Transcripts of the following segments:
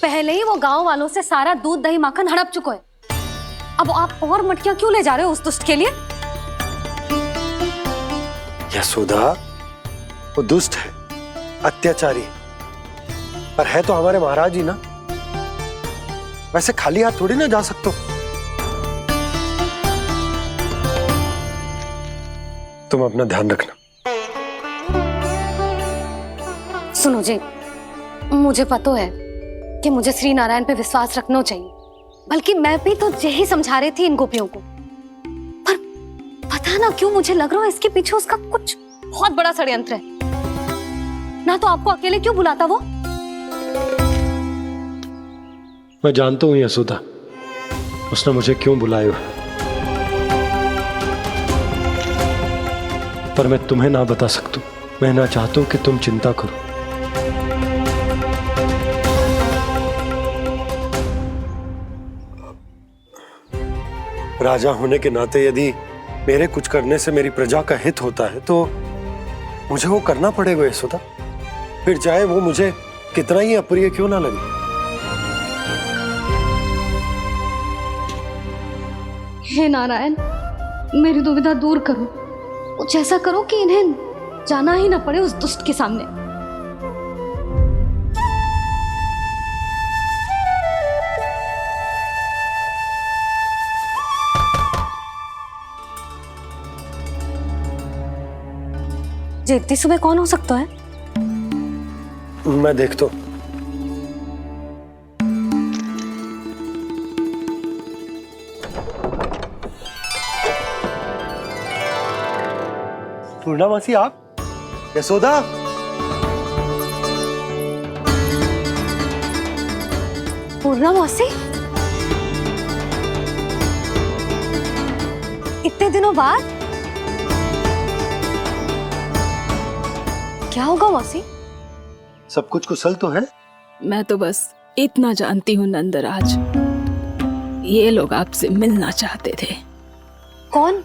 पहले ही वो गांव वालों से सारा दूध दही माखन हड़प चुका है। अब आप और मटकियां क्यों ले जा रहे हो उस दुष्ट के लिए? यशोदा, वो दुष्ट है, अत्याचारी, पर है तो हमारे महाराज ही ना। वैसे खाली हाथ थोड़ी ना जा सकते हो। तुम अपना ध्यान रखना। सुनो जी, मुझे पता है कि मुझे श्री नारायण पे विश्वास रखना चाहिए, बल्कि मैं भी तो यही समझा रही थी इन गोपियों को। पर पता ना क्यों मुझे लग रहा है इसके पीछे उसका कुछ बहुत बड़ा षड्यंत्र है। ना तो आपको अकेले क्यों बुलाता वो? मैं जानता हूं यशोदा, उसने मुझे क्यों बुलाया, पर मैं तुम्हें ना बता सकता। मैं ना चाहता हूं कि तुम चिंता करो। राजा होने के नाते यदि मेरे कुछ करने से मेरी प्रजा का हित होता है तो मुझे वो करना पड़ेगा यशोदा, फिर चाहे वो मुझे कितना ही अप्रिय क्यों ना लगे। हे नारायण, मेरी दुविधा दूर करो। कुछ ऐसा करो कि इन्हें जाना ही ना पड़े उस दुष्ट के सामने। जी इतनी सुबह कौन हो सकता है? मैं देखता हूं। पूर्णा मासी, आप? यशोदा, पूर्णा मौसी, इतने दिनों बाद? क्या होगा मौसी? सब कुछ कुशल तो है? मैं तो बस इतना जानती हूँ नंदराज, ये लोग आपसे मिलना चाहते थे। कौन?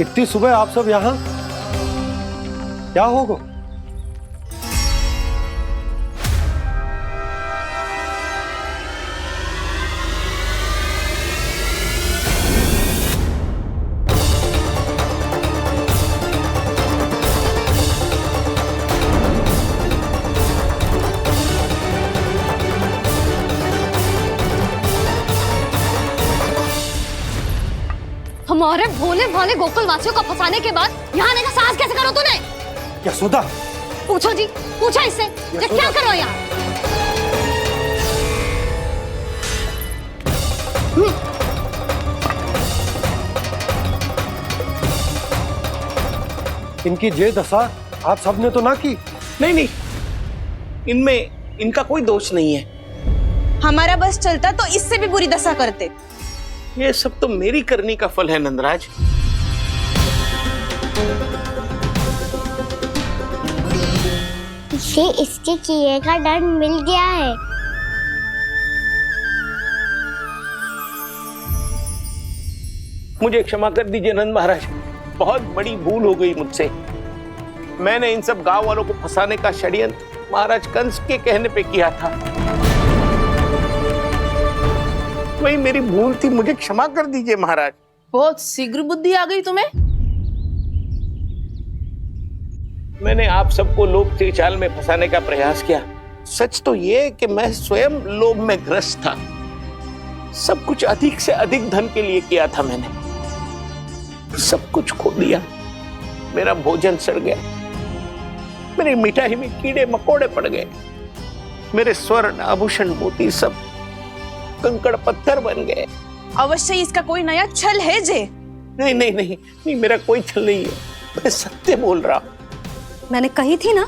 इतनी सुबह आप सब यहाँ? क्या होगा? हमारे भोले भाले गोकुल वासियों को फंसाने के बाद यहाँ आने का साहस कैसे करो तूने? यशोदा, पूछो जी, पूछो इससे, ये क्या करो यहाँ? इनकी ये दशा आप सबने तो ना की? नहीं नहीं, इनमें इनका कोई दोष नहीं है। हमारा बस चलता तो इससे भी बुरी दशा करते। ये सब तो मेरी करनी का फल है नंदराज। इसे इसके किए का दंड मिल गया है। मुझे क्षमा कर दीजिए नंद महाराज, बहुत बड़ी भूल हो गई मुझसे। मैंने इन सब गांव वालों को फंसाने का षड्यंत्र महाराज कंस के कहने पे किया था। वही मेरी भूल थी, मुझे क्षमा कर दीजिए महाराज। बहुत शीघ्र बुद्धि आ गई तुम्हें। मैंने आप सबको लोभ के चाल में फंसाने का प्रयास किया। सच तो ये कि मैं स्वयं लोभ में ग्रस्त था। सब कुछ अधिक से अधिक धन के लिए किया था मैंने। सब कुछ खो दिया। मेरा भोजन सड़ गया, मेरी मिठाई में कीड़े मकोड़े पड़ गए, मेरे स्वर्ण आभूषण मोती सब कंकड़ पत्थर बन गए। अवश्य इसका कोई नया छल है जे। नहीं नहीं नहीं नहीं, मेरा कोई छल नहीं है, मैं सत्य बोल रहा हूं। मैंने कही थी ना,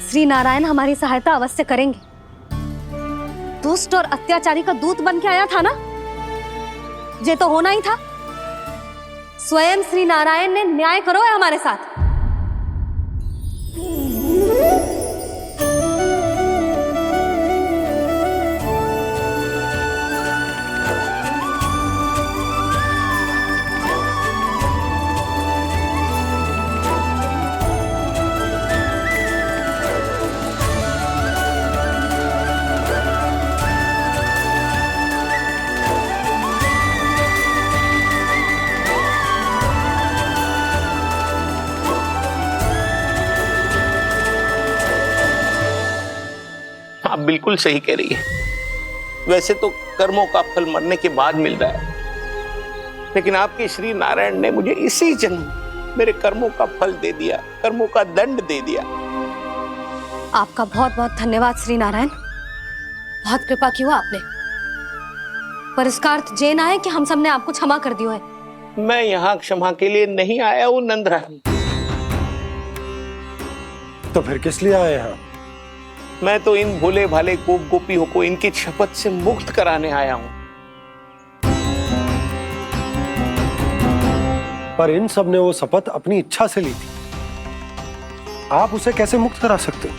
श्री नारायण हमारी सहायता अवश्य करेंगे। दुष्ट और अत्याचारी का दूत बन के आया था ना, ये तो होना ही था। स्वयं श्री नारायण ने न्याय करो है हमारे साथ। आप बिल्कुल सही कह रही है। वैसे तो कर्मों का फल मरने के बाद मिल रहा है, लेकिन आपके श्री नारायण ने मुझे इसी जन्म मेरे कर्मों का फल दे दिया, कर्मों का दंड दे दिया। आपका बहुत बहुत धन्यवाद श्री नारायण, बहुत कृपा की हो आपने। पर इसका अर्थ ये ना है कि हम सबने आपको क्षमा कर दियो है। मैं यहाँ क्षमा के लिए नहीं आया हूँ नंदरानी। तो फिर किस लिए आए हैं? मैं तो इन भोले भाले गोप गोपियों को इनकी शपथ से मुक्त कराने आया हूँ। पर इन सब ने वो शपथ अपनी इच्छा से ली थी, आप उसे कैसे मुक्त करा सकते हो?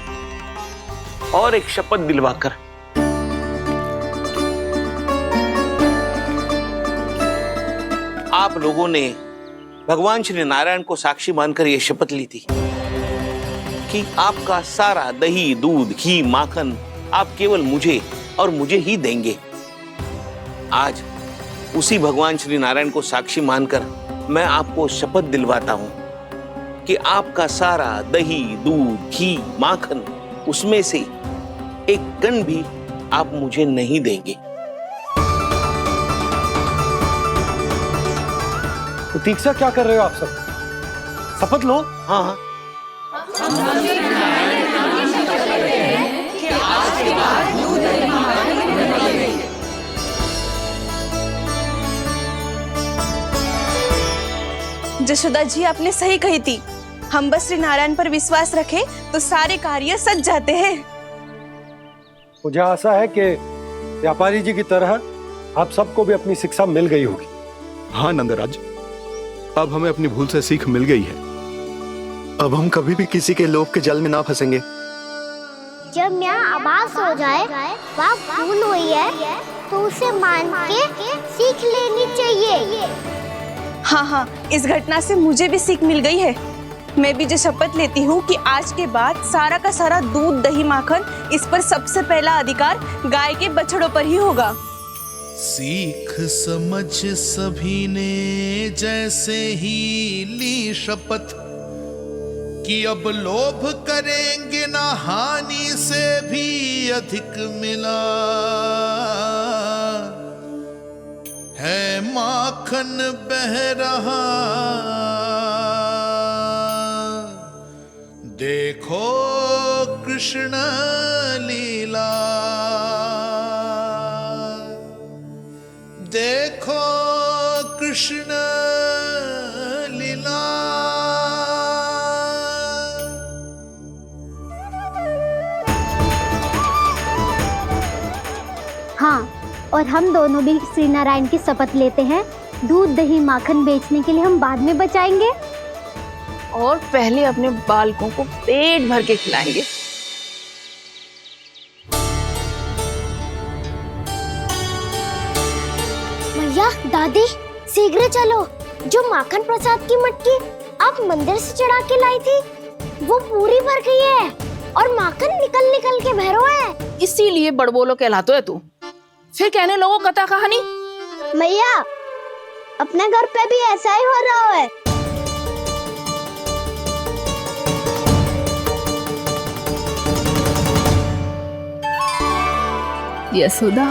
और एक शपथ दिलवाकर। आप लोगों ने भगवान श्री नारायण को साक्षी मानकर यह शपथ ली थी कि आपका सारा दही, दूध, घी, माखन आप केवल मुझे और मुझे ही देंगे। आज उसी भगवान श्री नारायण को साक्षी मानकर मैं आपको शपथ दिलवाता हूं कि आपका सारा दही, दूध, घी, माखन उसमें से एक कण भी आप मुझे नहीं देंगे। तो तीक्षा क्या कर रहे हो आप सब? शपथ लो। हाँ हाँ, जशोदा जी आपने सही कही थी, हम बस श्री नारायण पर विश्वास रखें तो सारे कार्य सज जाते हैं। मुझे आशा है कि व्यापारी जी की तरह आप सबको भी अपनी शिक्षा मिल गई होगी। हाँ नंदराज, अब हमें अपनी भूल से सीख मिल गई है। अब हम कभी भी किसी के लोभ के जल में ना फंसेंगे। जब यहाँ आभास हो जाए वहाँ भूल हुई है तो उसे मान के सीख लेनी चाहिए। हाँ हाँ, इस घटना से मुझे भी सीख मिल गई है। मैं भी जो शपथ लेती हूँ कि आज के बाद सारा का सारा दूध, दही, माखन इस पर सबसे पहला अधिकार गाय के बछड़ों पर ही होगा। सीख समझ सभी ने जैसे ही ली शपथ कि अब लोभ करेंगे ना हानि से भी अधिक मिला है, माखन बह रहा देखो कृष्ण लीला, देखो कृष्ण लीला। हाँ, और हम दोनों भी श्री नारायण की शपथ लेते हैं, दूध, दही, माखन बेचने के लिए हम बाद में बचाएंगे और पहले अपने बालकों को पेट भर के खिलाएंगे। मैया, दादी, शीघ्र चलो। जो माखन प्रसाद की मटकी आप मंदिर से चढ़ा के लाई थी वो पूरी भर गई है और माखन निकल निकल के बह रहा है। इसीलिए बड़बोलो कहलाते है तू। फिर कहने लोगों कथा कहानी। मैया, अपने घर पे भी ऐसा ही हो रहा है। यशोदा,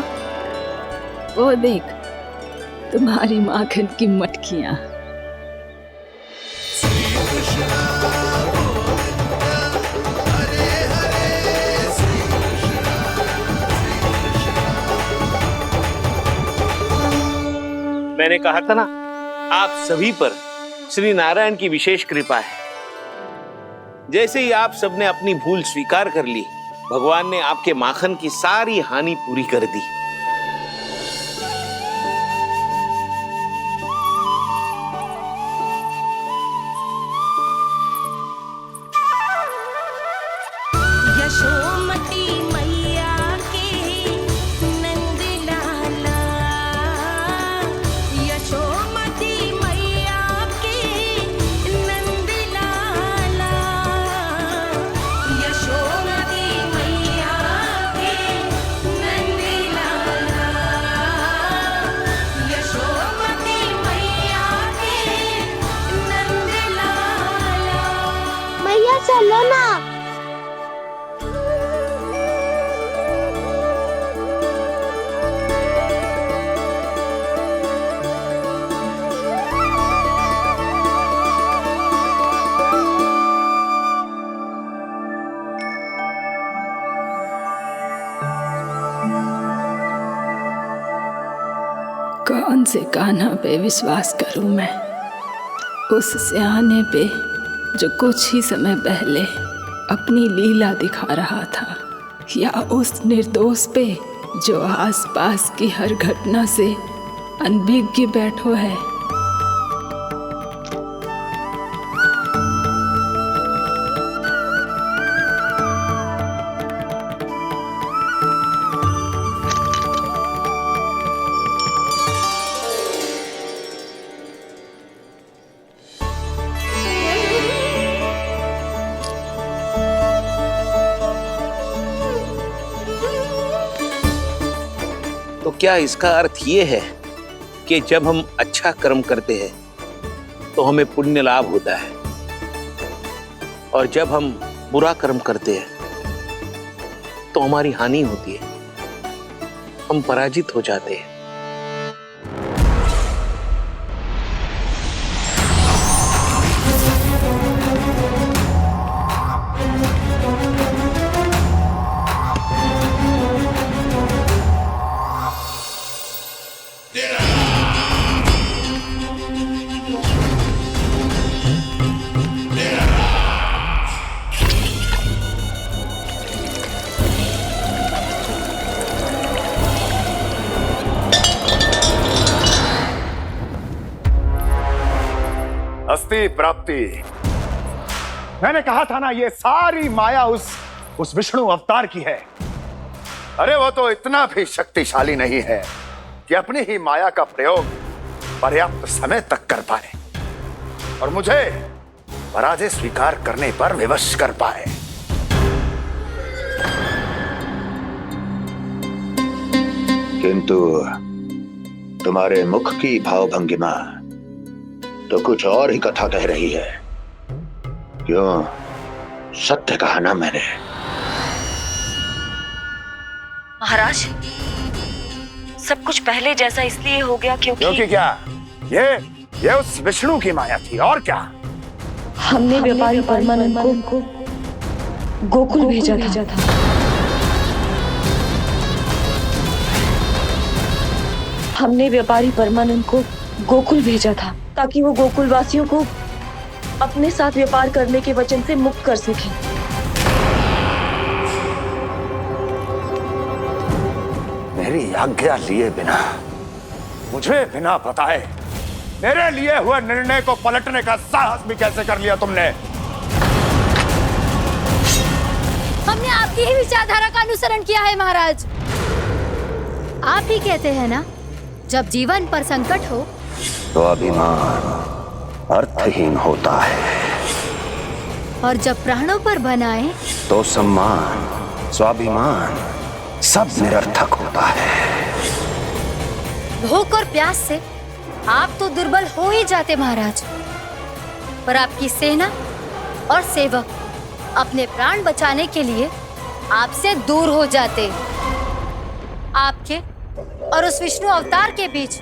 वो देख तुम्हारी माखन की मटकियां। मैंने कहा था ना, आप सभी पर श्री नारायण की विशेष कृपा है। जैसे ही आप सबने अपनी भूल स्वीकार कर ली, भगवान ने आपके माखन की सारी हानि पूरी कर दी। चलो ना। कौन से कान्हा पे विश्वास करूं मैं? उस सियाने पे जो कुछ ही समय पहले अपनी लीला दिखा रहा था, या उस निर्दोष पे जो आसपास की हर घटना से अनभिज्ञ बैठो है? तो क्या इसका अर्थ ये है कि जब हम अच्छा कर्म करते हैं तो हमें पुण्य लाभ होता है, और जब हम बुरा कर्म करते हैं तो हमारी हानि होती है, हम पराजित हो जाते हैं? अस्ति प्राप्ति। मैंने कहा था ना, ये सारी माया उस विष्णु अवतार की है। अरे वो तो इतना भी शक्तिशाली नहीं है कि अपनी ही माया का प्रयोग पर्याप्त समय तक कर पाए और मुझे पराजय स्वीकार करने पर विवश कर पाए। किंतु तुम्हारे मुख की भावभंगिमा तो कुछ और ही कथा कह रही है। क्यों? सत्य कहा ना मैंने। महाराज, सब कुछ पहले जैसा इसलिए हो गया क्योंकि क्या? ये उस विष्णु की माया थी, और क्या? हमने व्यापारी परमानंद को गोकुल भेजा था। हमने व्यापारी परमानंद को गोकुल भेजा था ताकि वो गोकुल वासियों को अपने साथ व्यापार करने के वचन से मुक्त कर सके। मेरी आज्ञा लिए बिना, मुझे बिना बताए मेरे लिए हुए निर्णय को पलटने का साहस भी कैसे कर लिया तुमने? हमने आपकी ही विचारधारा का अनुसरण किया है महाराज। आप ही कहते हैं ना, जब जीवन पर संकट हो तो अभिमान अर्थहीन होता है, और जब प्राणों पर बनाए तो सम्मान स्वाभिमान सब निरर्थक होता है। भूख और प्यास से आप तो दुर्बल हो ही जाते महाराज, पर आपकी सेना और सेवक अपने प्राण बचाने के लिए आपसे दूर हो जाते। आपके और उस विष्णु अवतार के बीच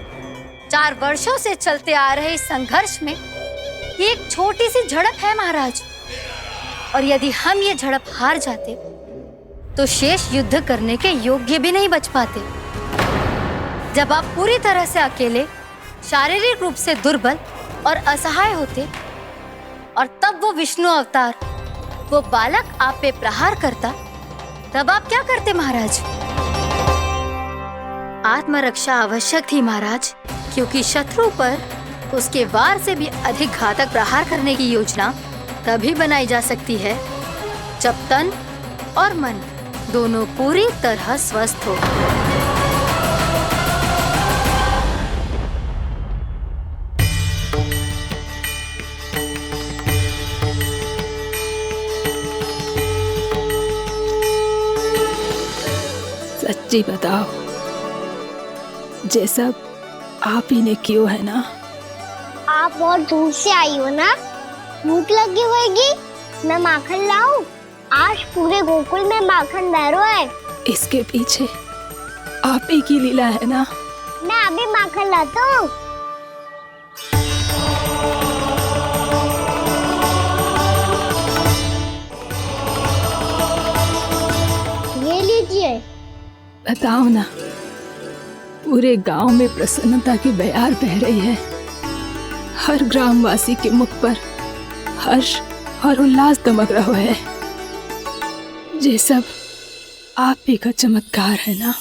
4 वर्षों से चलते आ रहे इस संघर्ष में ये एक छोटी सी झड़प है महाराज, और यदि हम ये झड़प हार जाते तो शेष युद्ध करने के योग्य भी नहीं बच पाते। जब आप पूरी तरह से अकेले, शारीरिक रूप से दुर्बल और असहाय होते, और तब वो विष्णु अवतार, वो बालक आप पे प्रहार करता, तब आप क्या करते महाराज? आत्मरक्षा आवश्यक थी महाराज, क्योंकि शत्रु पर उसके वार से भी अधिक घातक प्रहार करने की योजना तभी बनाई जा सकती है जब तन और मन दोनों पूरी तरह स्वस्थ हो। सच्ची बताओ, ये सब आप ही ने क्यों है ना? आप बहुत दूर से आई हो ना, भूख लगी होगी मैं माखन लाऊं? आज पूरे गोकुल में माखन बहरो है। इसके पीछे आप ही की लीला है ना? मैं अभी माखन लाता हूँ। ये लीजिए। बताओ ना, पूरे गांव में प्रसन्नता की बयार बह रही है। हर ग्रामवासी के मुख पर हर्ष और उल्लास दमक रहा है। ये सब आप ही का चमत्कार है ना?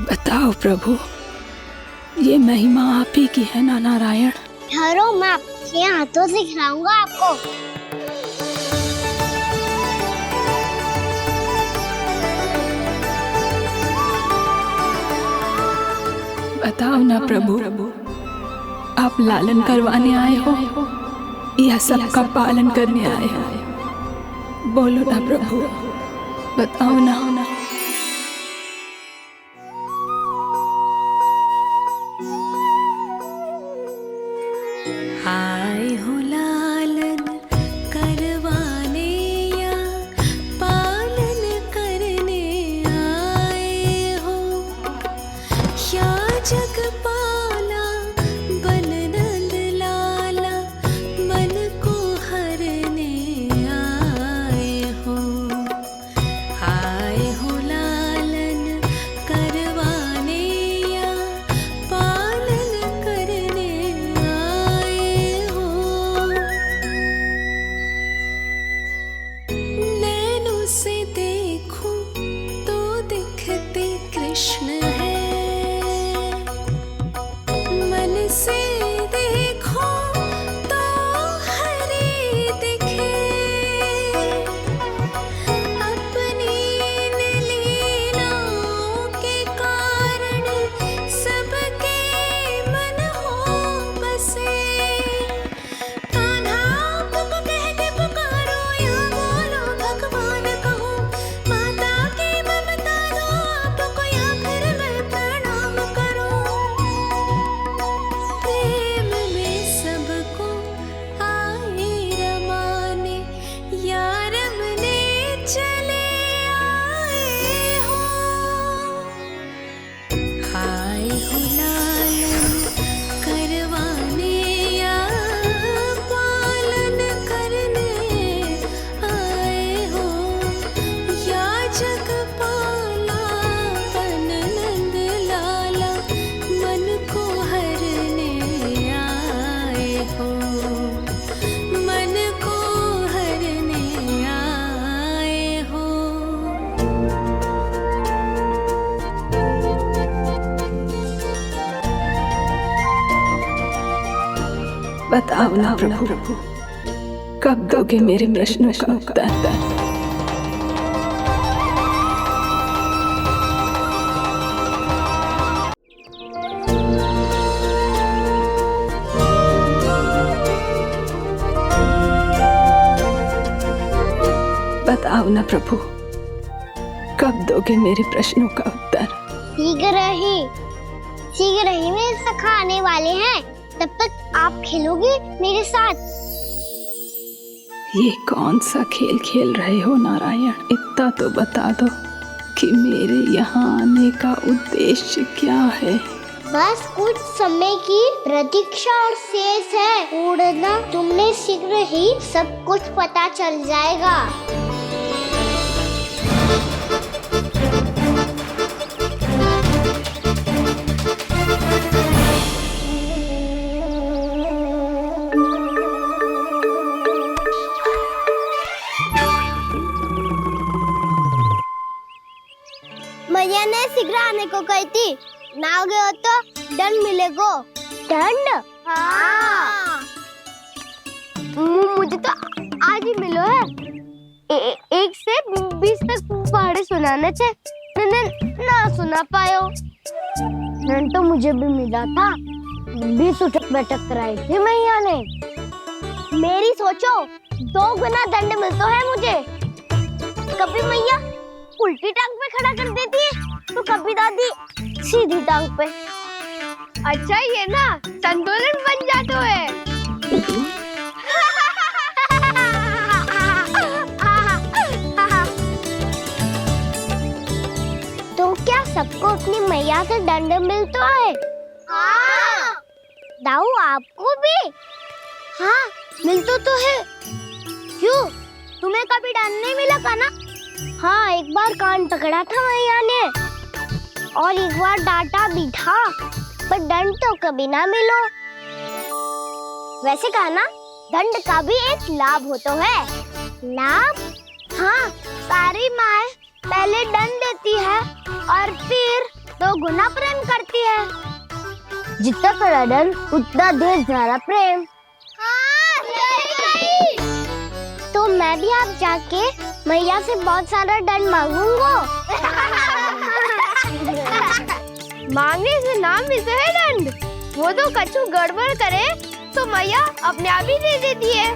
बताओ प्रभु, ये महिमा आप ही की है ना नारायण? ठहरो, मैं आपके हाथों से खिलाऊंगा आपको। बताओ ना प्रभु, आप लालन करवाने आए हो या सबका पालन करने आए हो? बोलो ना प्रभु, बताओ ना। आए हो लालन करवाने या पालन करने आए हो, या जगपाला बन नंद लाला मन को हरने आए हो। आए हो लालन करवाने या पालन करने आए हो। नैनों से देखूं तो दिखते कृष्ण है, मन से देखो तो हरि दिखे। अपनी इन लीलाओं के कारण सबके मन हो बसे। कान्हा आपको कह के पुकारो या बोलो भगवान कहो, माता की ममता दो आपको या फिर मैं प्रणाम करूं। प्रेम में सबको आए रमाने, या रमने चले आए हो। आए हो लालन करवाने या पालन करने आए हो, या जगपाला बन नंद लाला मन को हरने आए हो। मन को हरने आए हो। बताओ ना प्रभु, कब दोगे मेरे प्रश्नों का उत्तर? बताओ ना प्रभु, कब दोगे मेरे प्रश्नों का उत्तर? शीघ्र ही मेरे सखा आने वाले हैं, तब तक आप खेलोगे मेरे साथ। ये कौन सा खेल खेल रहे हो नारायण? इतना तो बता दो कि मेरे यहाँ आने का उद्देश्य क्या है? बस कुछ समय की प्रतीक्षा और शेष है। उड़ना तुमने शीघ्र ही सब कुछ पता चल जाएगा। मैया ने शीघ्र आने को कही थी, ना आ गए हो तो दंड मिलेगा। दंड? हाँ। मुझे तो आज ही मिलो है। 1 से 20 तक पहाड़े सुनाने चे, ना सुना पायो। दंड तो मुझे भी मिला था, भी सुटक बैठक कराई थी मैया ने। मेरी सोचो, 2 गुना दंड मिलता है मुझे। कभी मैया उल्टी टांग पे खड़ा कर देती है, तो कभी दादी सीधी टांग पे। अच्छा ये ना संतुलन बन जाता है। तो क्या सबको अपनी मैया से दंड मिलता है? हाँ। दाऊ आपको भी? हाँ मिलता तो है। क्यों, तुम्हें कभी दंड नहीं मिला का ना? हाँ, एक बार कान पकड़ा था मैया ने और एक बार डांटा भी था, पर दंड तो कभी ना मिलो। वैसे कहा ना, दंड का भी एक लाभ होता है। लाभ? हाँ, सारी माँ पहले दंड देती है और फिर 2 गुना प्रेम करती है। जितना बड़ा दंड उतना ढेर सारा प्रेम। हाँ, सही। तो मैं भी आप जाके मैया से बहुत सारा दंड मांगूंगा। मांगने से ना मिलता है दंड, वो तो कछु गड़बड़ करे तो मैया अपने आप ही दे देती है।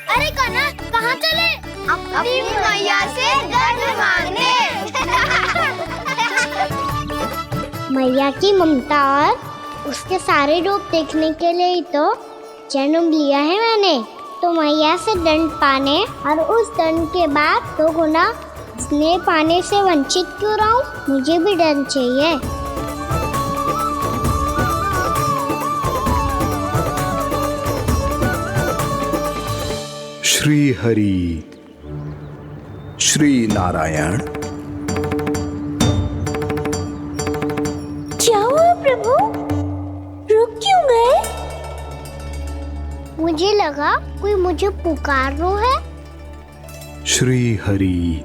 अरे कना, कहाँ चले? अपनी मैया से दंड मांगने। मैया की ममता और उसके सारे रूप देखने के लिए ही तो जन्म लिया है मैंने। तो मैया से दंड पाने और उस दंड के बाद 2 गुना स्नेह पाने से वंचित क्यों रहूं? मुझे भी दंड चाहिए। श्री हरि श्री नारायण। क्या हुआ प्रभु? रुक क्यों गए? मुझे लगा कोई मुझे पुकार रहा है। श्री हरि।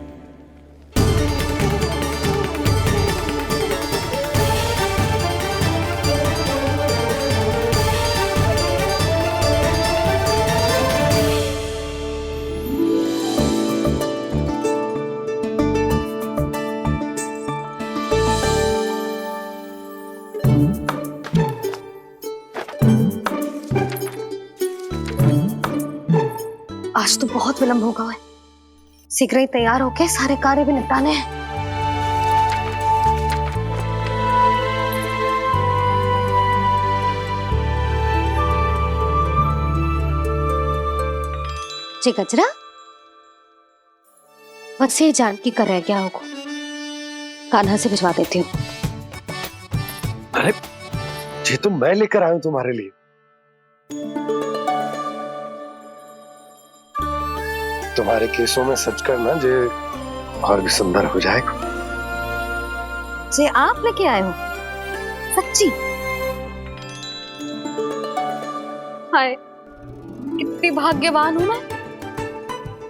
आज तो बहुत विलंब होगा है। शीघ्र ही तैयार होके सारे कार्य भी निपटाने हैं। जी गजरा, बस ये जानकी कर रह गया होगा, कान्हा से भिजवा देती हूँ। अरे ये तो मैं लेकर आया हूं तुम्हारे लिए। तुम्हारे केसों में सच करना जे और भी सुंदर हो जाएगा। जे आप लेके आए हो? सच्ची? हाय, कितनी भाग्यवान हूं मैं।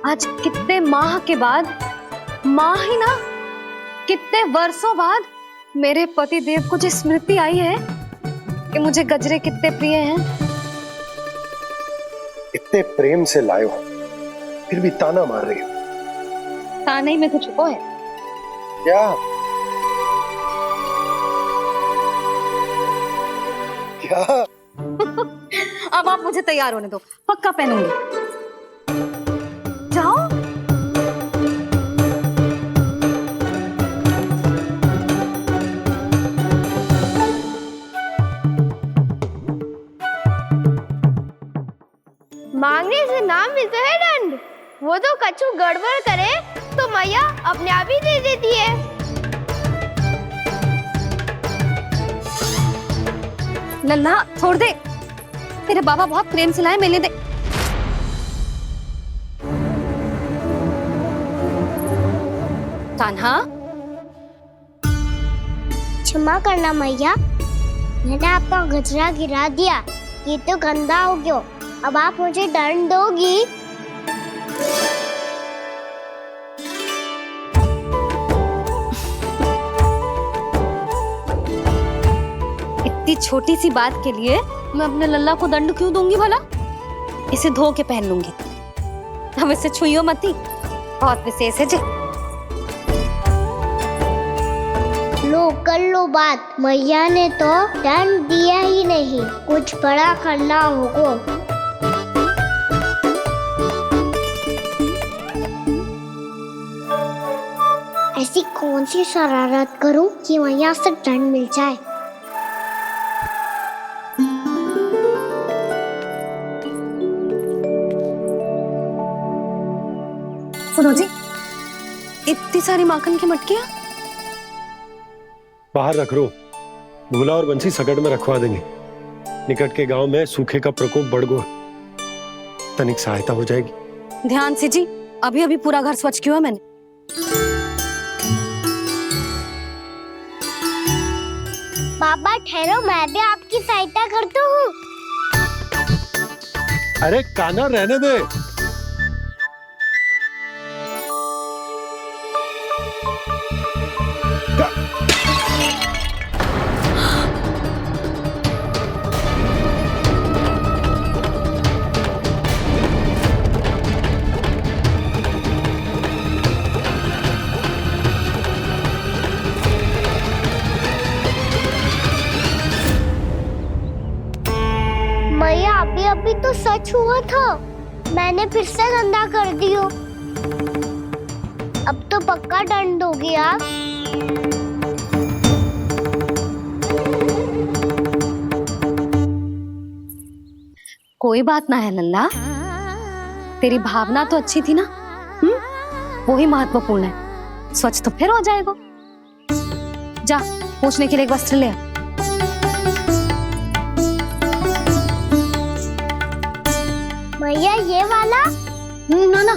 आज कितने माह के बाद, माह ही ना, कितने वर्षों बाद मेरे पति देव को जो स्मृति आई है कि मुझे गजरे कितने प्रिय हैं। इतने प्रेम से लाए हो, फिर भी ताना मार रही हो। ताने में कुछ छुपो है क्या? क्या? अब आप मुझे तैयार होने दो, पक्का पहनूंगी। जाओ। मांगने से ना मिलता है दंड, वो तो कछु गड़बड़ करे तो मैया अपने आप ही दे देती है। लल्ला छोड़ दे, तेरे बाबा बहुत प्रेम से लाए, मिलने दे। कान्हा, क्षमा करना मैया, मैंने आपका गजरा गिरा दिया, ये तो गंदा हो गया। अब आप मुझे दंड दोगी? इतनी छोटी सी बात के लिए मैं अपने लल्ला को दंड क्यों दूंगी भला? इसे धो के पहन लूंगी। अब इसे छुइयो मती, बहुत विशेष है जी। लो कर लो बात, मैया ने तो दंड दिया ही नहीं, कुछ बड़ा करना होगा। ऐसी कौन सी शरारत करूं कि मैया से दंड मिल जाए। सुनो जी, इतनी सारी माखन की मटकियां बाहर रख रो, भूला और बंसी सकट में रखवा देंगे। निकट के गांव में सूखे का प्रकोप बढ़ गया, तनिक सहायता हो जाएगी। ध्यान से जी, अभी अभी पूरा घर स्वच्छ किया है मैंने। पापा ठहरो, मैं भी आपकी सहायता करता हूँ। अरे कान्हा रहने दे। मैया अभी अभी तो सच हुआ था, मैंने फिर से गंदा कर दियो। अब तो पक्का दंड दोगी आप। कोई बात ना है लल्ला, तेरी भावना तो अच्छी थी ना, वही महत्वपूर्ण है। स्वच्छ तो फिर हो जाएगा। जा पूछने के लिए एक वस्त्र ले आ। भैया ये वाला? ना ना,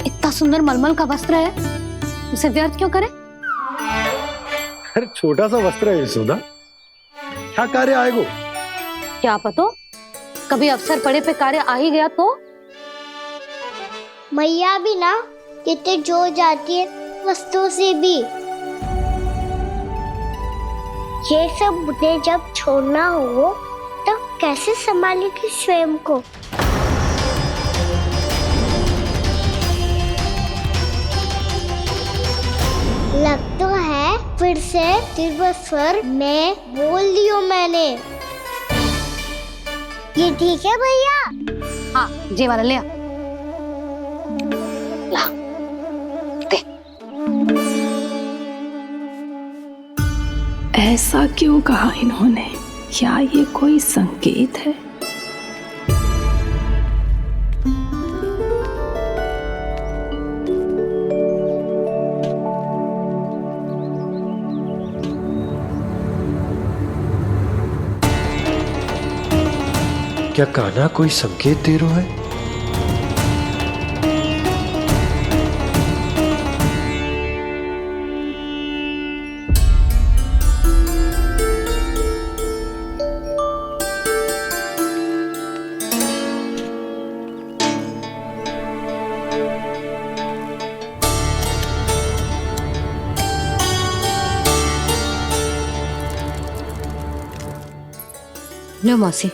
इतना सुंदर मलमल का वस्त्र है, उसे व्यर्थ क्यों करे? अरे छोटा सा वस्त्र है यशोदा, क्या कार्य आएगा? क्या पता, कभी अवसर पड़े पे कार्य आ ही गया तो। मैया भी ना कितने जो जाती है वस्तुओं से भी। ये सब मुझे जब छोड़ना हो तो कैसे संभालेगी स्वयं को। लग तो है फिर से तिरस्वर में बोल दियो मैंने। ये ठीक है भैया? हाँ, ये वाला ले आ। ला, दे। ऐसा क्यों कहा इन्होंने? क्या ये कोई संकेत है? क्या कान्हा कोई संकेत दे रहा है? लो मौसी।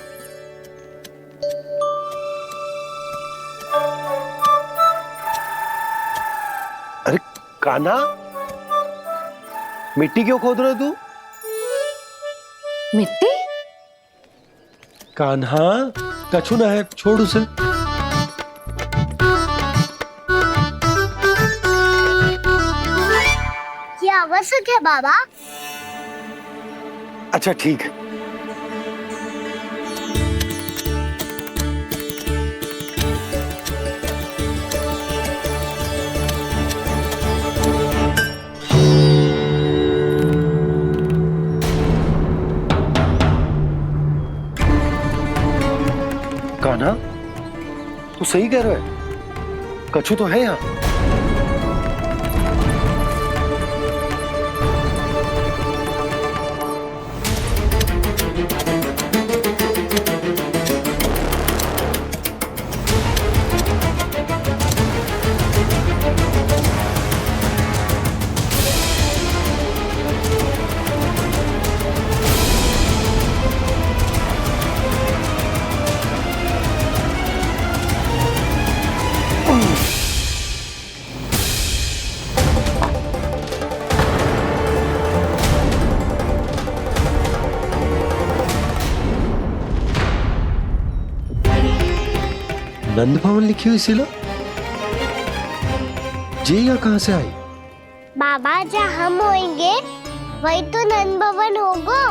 अरे कान्हा, मिट्टी क्यों खोद रहे तू? मिट्टी? कान्हा, कछु ना है, छोड़ उसे। ये आवश्यक है बाबा। अच्छा ठीक है। कान्हा, तू सही कह रहा है, कछु तो है यहाँ। नंद भवन लिखी हुई सिला जी यहाँ कहाँ से आई? बाबा जहाँ हम होंगे वही तो नंद भवन होगा।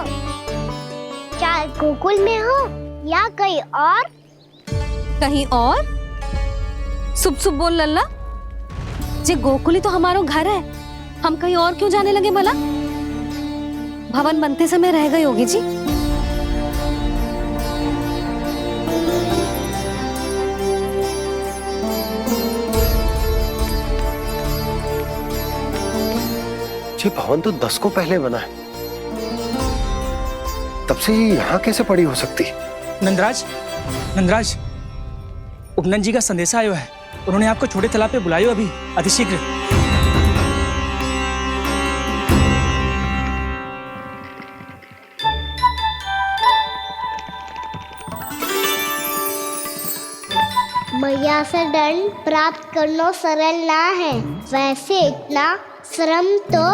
चाहे गोकुल में हो या कहीं और। कहीं और? सुब सुब बोल लल्ला। जे गोकुल ही तो हमारा घर है, हम कहीं और क्यों जाने लगे भला? भवन बनते समय रह गई होगी जी। ये भवन तो 10 को पहले बना है, तब से ये यहाँ कैसे पड़ी हो सकती? नंदराज, नंदराज, उपनंद जी का संदेशा आयो है। उन्होंने आपको छोटे तालाब पे बुलायो अभी अतिशीघ्र। मैया से दंड प्राप्त करना सरल ना है। वैसे इतना श्रम तो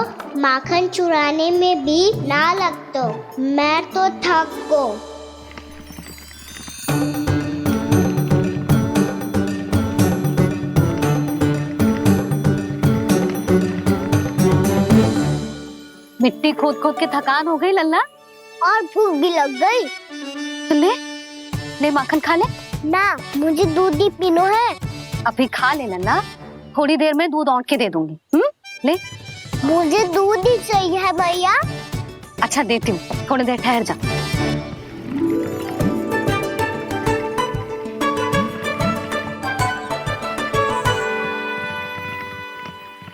माखन चुराने में भी ना लगतो। मैं तो थक गो। मिट्टी खोद खोद के थकान हो गई लल्ला, और भूख भी लग गई। तो ले ले माखन खा ले। ना, मुझे दूध ही पीनो है। अभी खा ले लल्ला, थोड़ी देर में दूध औंट के दे दूंगी। ले। मुझे दूध ही चाहिए है भैया। अच्छा देती हूँ, थोड़ी देर ठहर जा।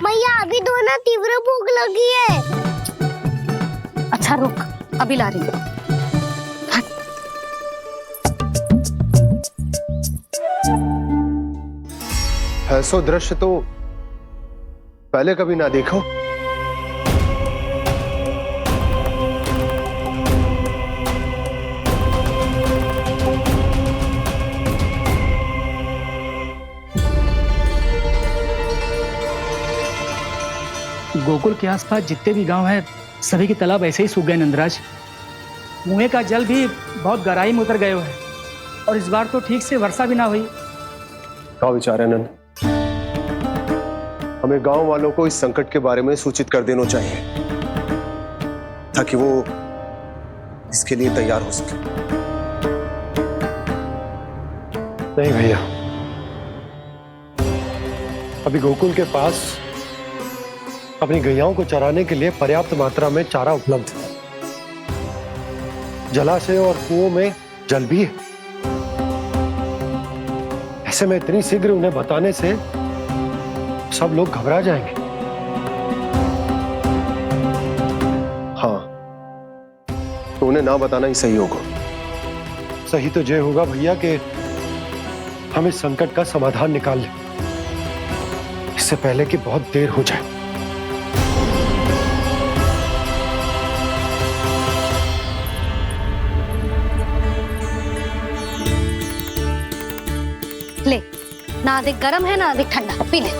मैया अभी दोनों तीव्र भूख लगी है। अच्छा रुक, अभी ला रही हूँ। ऐसा दृश्य तो पहले कभी ना देखो। गोकुल के आसपास जितने भी गांव हैं, सभी के तालाब ऐसे ही सूख गए नंदराज। मुँह का जल भी बहुत गहराई में उतर गए है, और इस बार तो ठीक से वर्षा भी ना हुई। क्या विचार है नंद? हमें गांव वालों को इस संकट के बारे में सूचित कर देना चाहिए, ताकि वो इसके लिए तैयार हो सके। नहीं भैया, अभी गोकुल के पास अपनी गैयाओं को चराने के लिए पर्याप्त मात्रा में चारा उपलब्ध है। जलाशय और कुओं में जल भी है। ऐसे में इतनी शीघ्र उन्हें बताने से सब लोग घबरा जाएंगे। हाँ, तो उन्हें ना बताना ही सही होगा। सही तो ये होगा भैया कि हम इस संकट का समाधान निकाल लें, इससे पहले कि बहुत देर हो जाए। ले, ना अधिक गर्म है ना अधिक ठंडा, पी ले।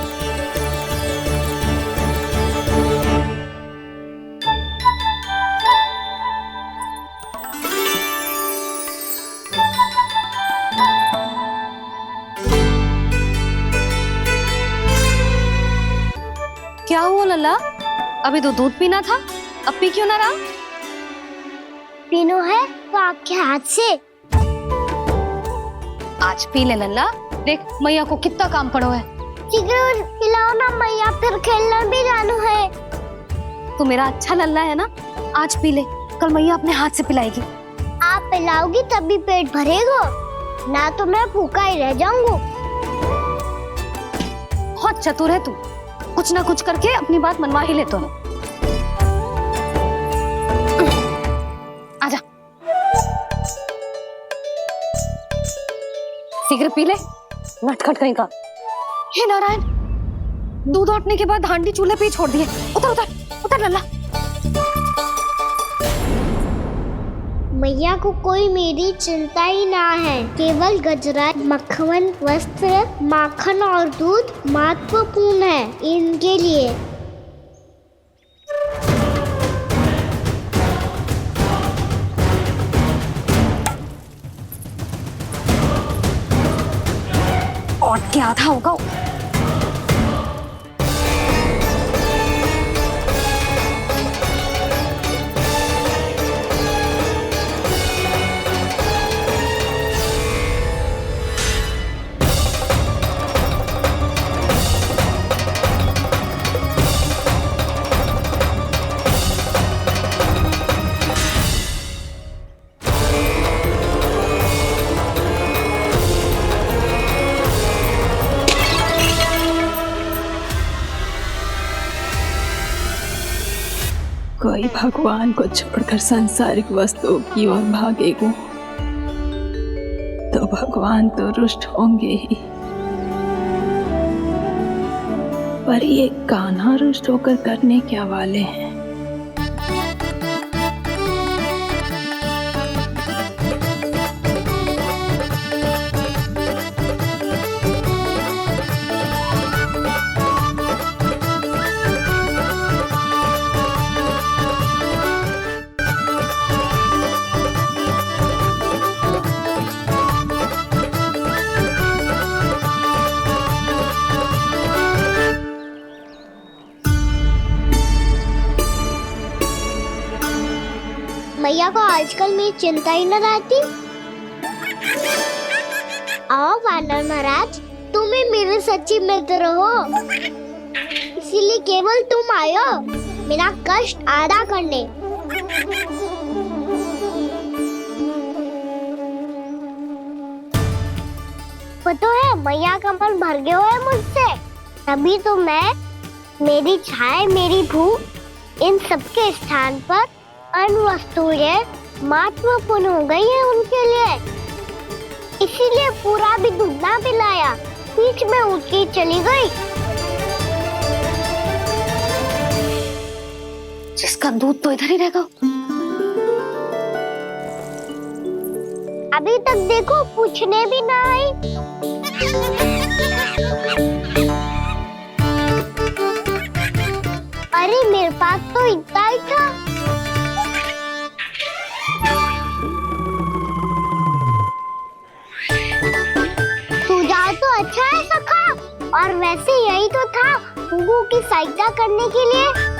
क्या हुआ लल्ला? अभी तो दूध पीना था, अब पी क्यों ना रहा? पीनो है तो आपके हाथ से। आज पी ले लल्ला, देख मैया को कितना काम पड़ो है। शीघ्र खिलाओ ना मैया, फिर खेलने भी जानो है। तू मेरा अच्छा लल्ला है ना, आज पी ले, कल मैया अपने हाथ से पिलाएगी। आप पिलाओगी तभी पेट भरेगा, ना तो मैं भूखा ही रह जाऊंगा। बहुत चतुर है तू, कुछ ना कुछ करके अपनी बात मनवा ही लेता है। आजा, शीघ्र पी ले, नटखट कहीं का। हे नारायण, दूध औटने के बाद हांडी चूल्हे पे ही छोड़ दिए। उतर उतर उतर लल्ला। मैया को कोई मेरी चिंता ही ना है। केवल गजरा, मक्खन, वस्त्र, माखन और दूध महत्वपूर्ण है इनके लिए। के आधा होगा। कोई भगवान को छोड़कर सांसारिक वस्तुओं की ओर भागेगा तो भगवान तो रुष्ट होंगे ही, पर ये कान्हा रुष्ट होकर करने क्या वाले हैं? मैया को आजकल मेरी चिंता ही न रहती। आओ वानर महाराज, तुम ही मेरे सच्ची मित्र हो, इसीलिए केवल तुम आयो मेरा कष्ट आधा करने। पता है मैया का मन भर गया है मुझसे, तभी तो मैं, मेरी छाया, मेरी भूख, इन सबके स्थान पर अन्य वस्तुएं महत्वपूर्ण हो गई है उनके लिए, इसीलिए पूरा भी दूध ना पिलाया, बीच में उठ के चली गई। जिसका दूध तो इधर ही रहेगा। अभी तक देखो पूछने भी ना आई। अरे मेरे पास तो इतना ही था। सुझाव तो अच्छा है सखा, और वैसे यही तो था गुगु की सहायता करने के लिए।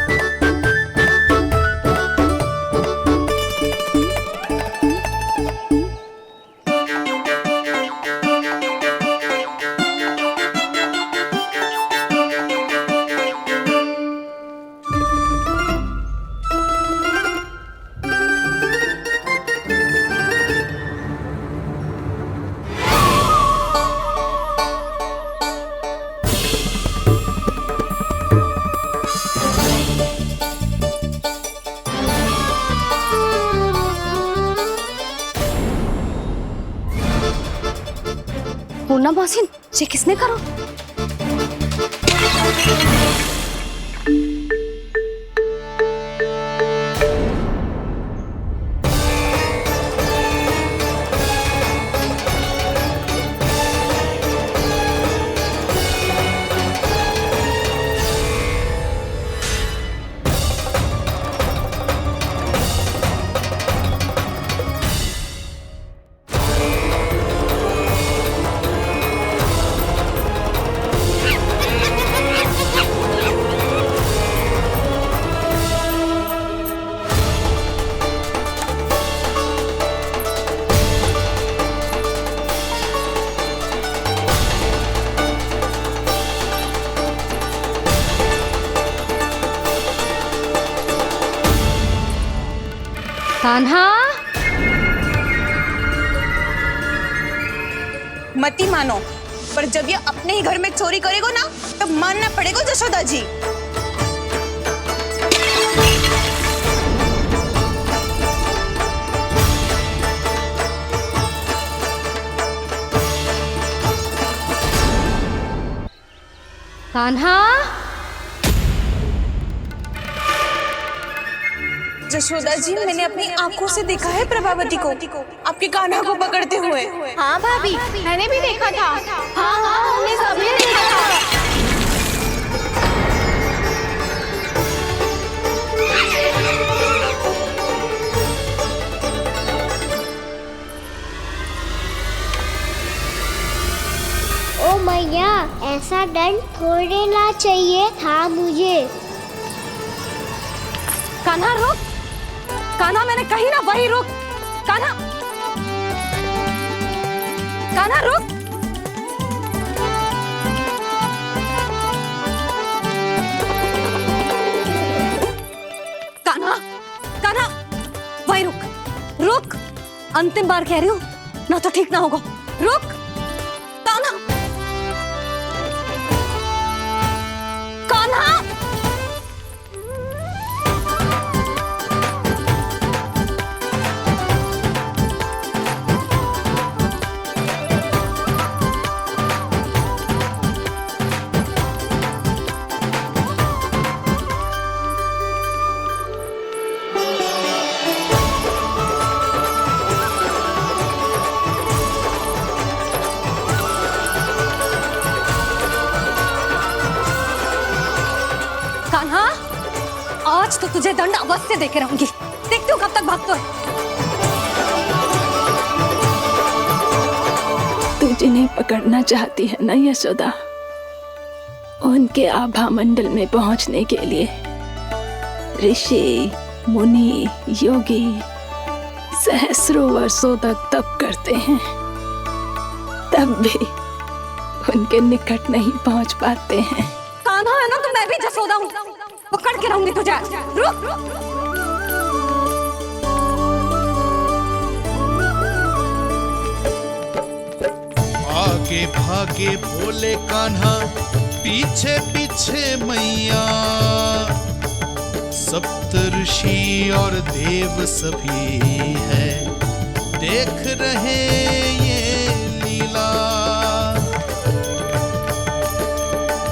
पूर्णा मौसी, ये किसने करो? कान्हा, मती मानो, पर जब ये अपने ही घर में चोरी करेगा ना, तब मानना पड़ेगा जशोदा जी। कान्हा, जशोदा जी, मैंने अपनी आंखों से देखा है प्रभावती को आपके कान्हा को पकड़ते हुए। हाँ भाभी, मैंने भी देखा था। हाँ हाँ, हमने सभी देखा था। ओ मैया, ऐसा दंड थोड़े ना चाहिए था मुझे। कान्हा रुक, कान्हा मैंने कही ना वही रुक, कान्हा, कान्हा रुक। कान्हा, कान्हा वही रुक, रुक, अंतिम बार कह रही हूँ ना तो ठीक ना होगा, रुक कान्हा, कान्हा। कान्हा, आज तो तुझे दंड अवश्य देके रहूंगी, देखती हूँ कब तक भागता है। तू जिन्हें पकड़ना चाहती है ना यशोदा, उनके आभा मंडल में पहुंचने के लिए ऋषि, मुनि, योगी सहस्रों वर्षों तक तप करते हैं, तब भी उनके निकट नहीं पहुंच पाते हैं। कान्हा है ना तो मैं भी जसोदा हूँ, पकड़ के रहूंगी तुझे। रुक, आगे भागे बोले कान्हा, पीछे पीछे मैया, सप्त ऋषि और देव सभी है, देख रहे ये लीला।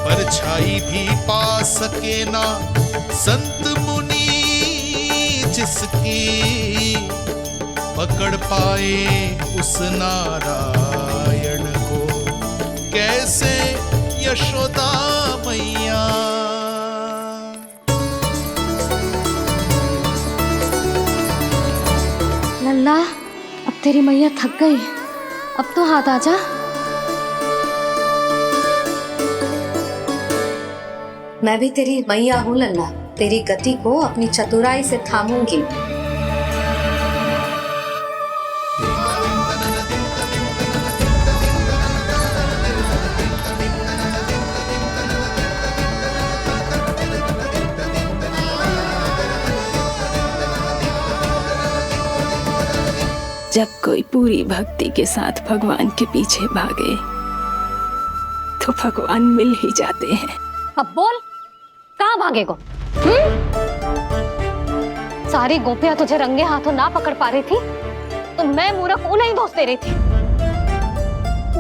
परछाई भी पा सके ना संत मुनि जिसकी, पकड़ पाए उस नारायण को कैसे यशोदा मैया। लल्ला, अब तेरी मैया थक गई, अब तो हाथ आजा। मैं भी तेरी मैया हूँ लल्ला, तेरी गति को अपनी चतुराई से थामूंगी। जब कोई पूरी भक्ति के साथ भगवान के पीछे भागे तो भगवान मिल ही जाते हैं। अब बोल, कहाँ भागेगा? सारी गोपियां तुझे रंगे हाथों ना पकड़ पा रही थी तो मैं मूर्ख उन्हें ही दोष दे रही थी।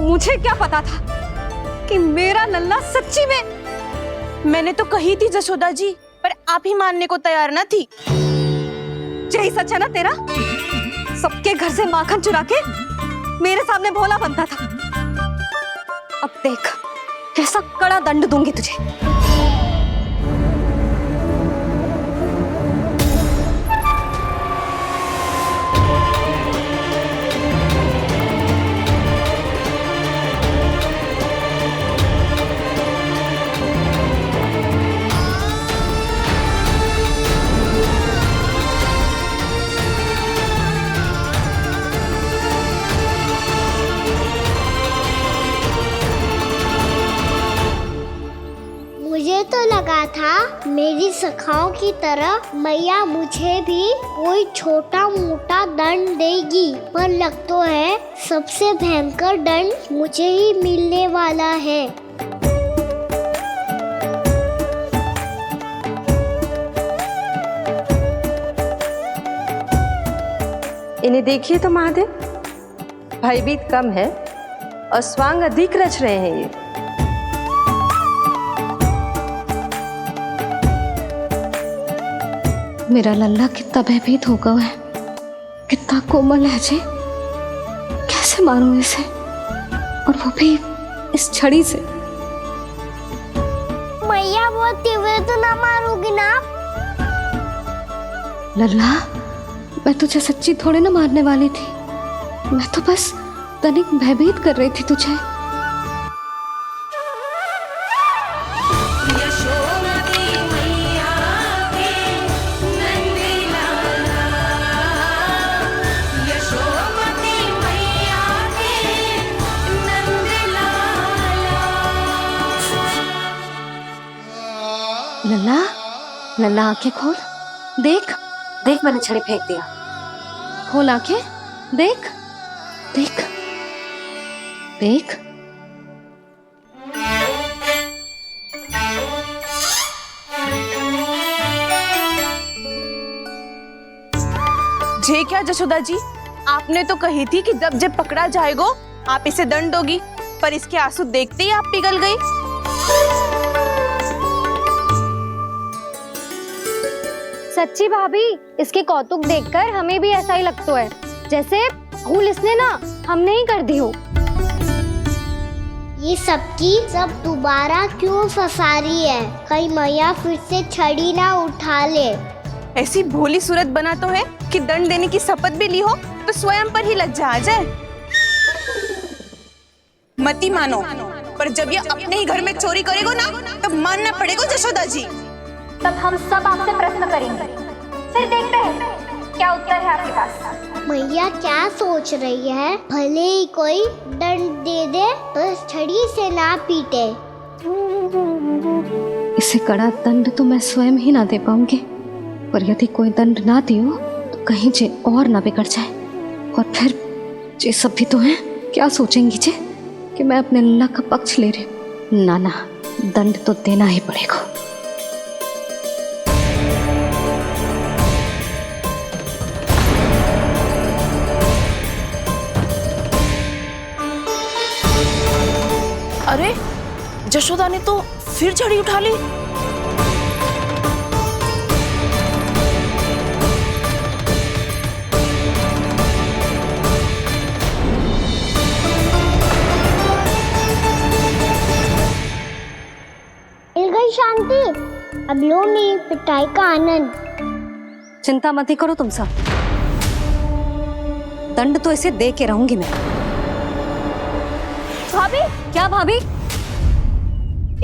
मुझे क्या पता था कि मेरा लल्ला सच्ची में। मैंने तो कही थी जसोदा जी, पर आप ही मानने को तैयार ना थी। यही सच है ना तेरा? सबके घर से माखन चुरा के मेरे सामने भोला बनता था। अब देख कैसा कड़ा दंड दूंगी तुझे। मुझे तो लगा था मेरी सखाओं की तरह मैया मुझे भी कोई छोटा मोटा दंड देगी, पर लग तो है सबसे भयंकर दंड मुझे ही मिलने वाला है। इन्हें देखिए तो महादेव, भयभीत कम है और स्वांग अधिक रच रहे हैं ये। मेरा लल्ला कितना भयभीत होगा है, कितना कोमल है जी। कैसे मारूं इसे, और वो भी इस छड़ी से। मैया बहुत तीव्र तो ना मारोगी ना? लल्ला, मैं तुझे सच्ची थोड़े ना मारने वाली थी, मैं तो बस तनिक भयभीत कर रही थी तुझे। नैना आंखें खोल, देख देख मैंने छड़ी फेंक दिया। खोल आंखें, देख देख देख। जे क्या जशोदा जी, आपने तो कही थी कि जब जब पकड़ा जाएगा आप इसे दंड दोगी, पर इसके आंसू देखते ही आप पिघल गई। सच्ची भाभी, इसके कौतुक देखकर हमें भी ऐसा ही लगता है जैसे भूल इसने ना हमने ही कर दी हो। ये सबकी सब दोबारा क्यों फंसा रही है? कहीं मैया फिर से छड़ी ना उठा ले। ऐसी भोली सूरत बना तो है कि दंड देने की शपथ भी ली हो तो स्वयं पर ही लज्जा आ जाए। मती मानो, पर जब ये अपने ही घर में चोरी करेगा ना तब मानना पड़ेगा जशोदा जी। तब हम सब आपसे प्रश्न करेंगे, फिर देखते हैं क्या उत्तर है आपके पास। मैया क्या सोच रही है? भले ही कोई दंड दे दे तो छड़ी से ना पीटे। इसे कड़ा दंड तो मैं स्वयं ही ना दे पाऊंगी, पर यदि कोई दंड ना दियो तो कहीं जे और ना बिगड़ जाए, और फिर जे सब भी तो हैं क्या सोचेंगी जे कि मैं अपने लल्ला का पक्ष ले रही हूँ। ना ना, दंड तो देना ही पड़ेगा। अरे जशोदा ने तो फिर छड़ी उठा ली। मिल गई शांति, अब लो मेरी पिटाई का आनंद। चिंता मत ही करो तुम सब, दंड तो इसे दे के रहूंगी मैं। भाभी, क्या भाभी?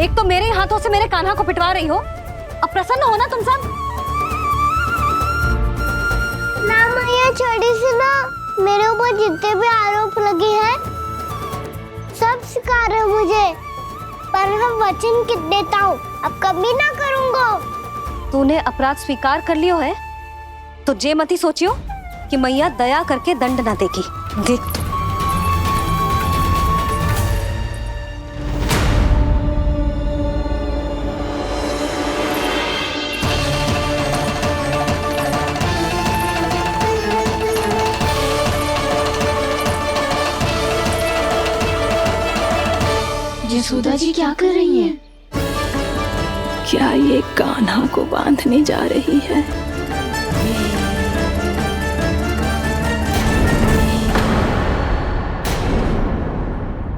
एक तो मेरे हाथों से मेरे कान्हा को पिटवा रही हो, अब प्रसन्न हो ना तुम सब? ना मैया, छड़ी से ना मेरे ऊपर जितने भी आरोप लगे हैं सब स्वीकार है मुझे, पर हम वचन कित देता हूँ अब कभी ना करूँगा। तूने अपराध स्वीकार कर लियो है तो जे मती सोचियो कि मैया दया करके दंड ना देगी। देख तू। यशोदा जी क्या कर रही हैं? क्या ये कान्हा को बांधने जा रही है?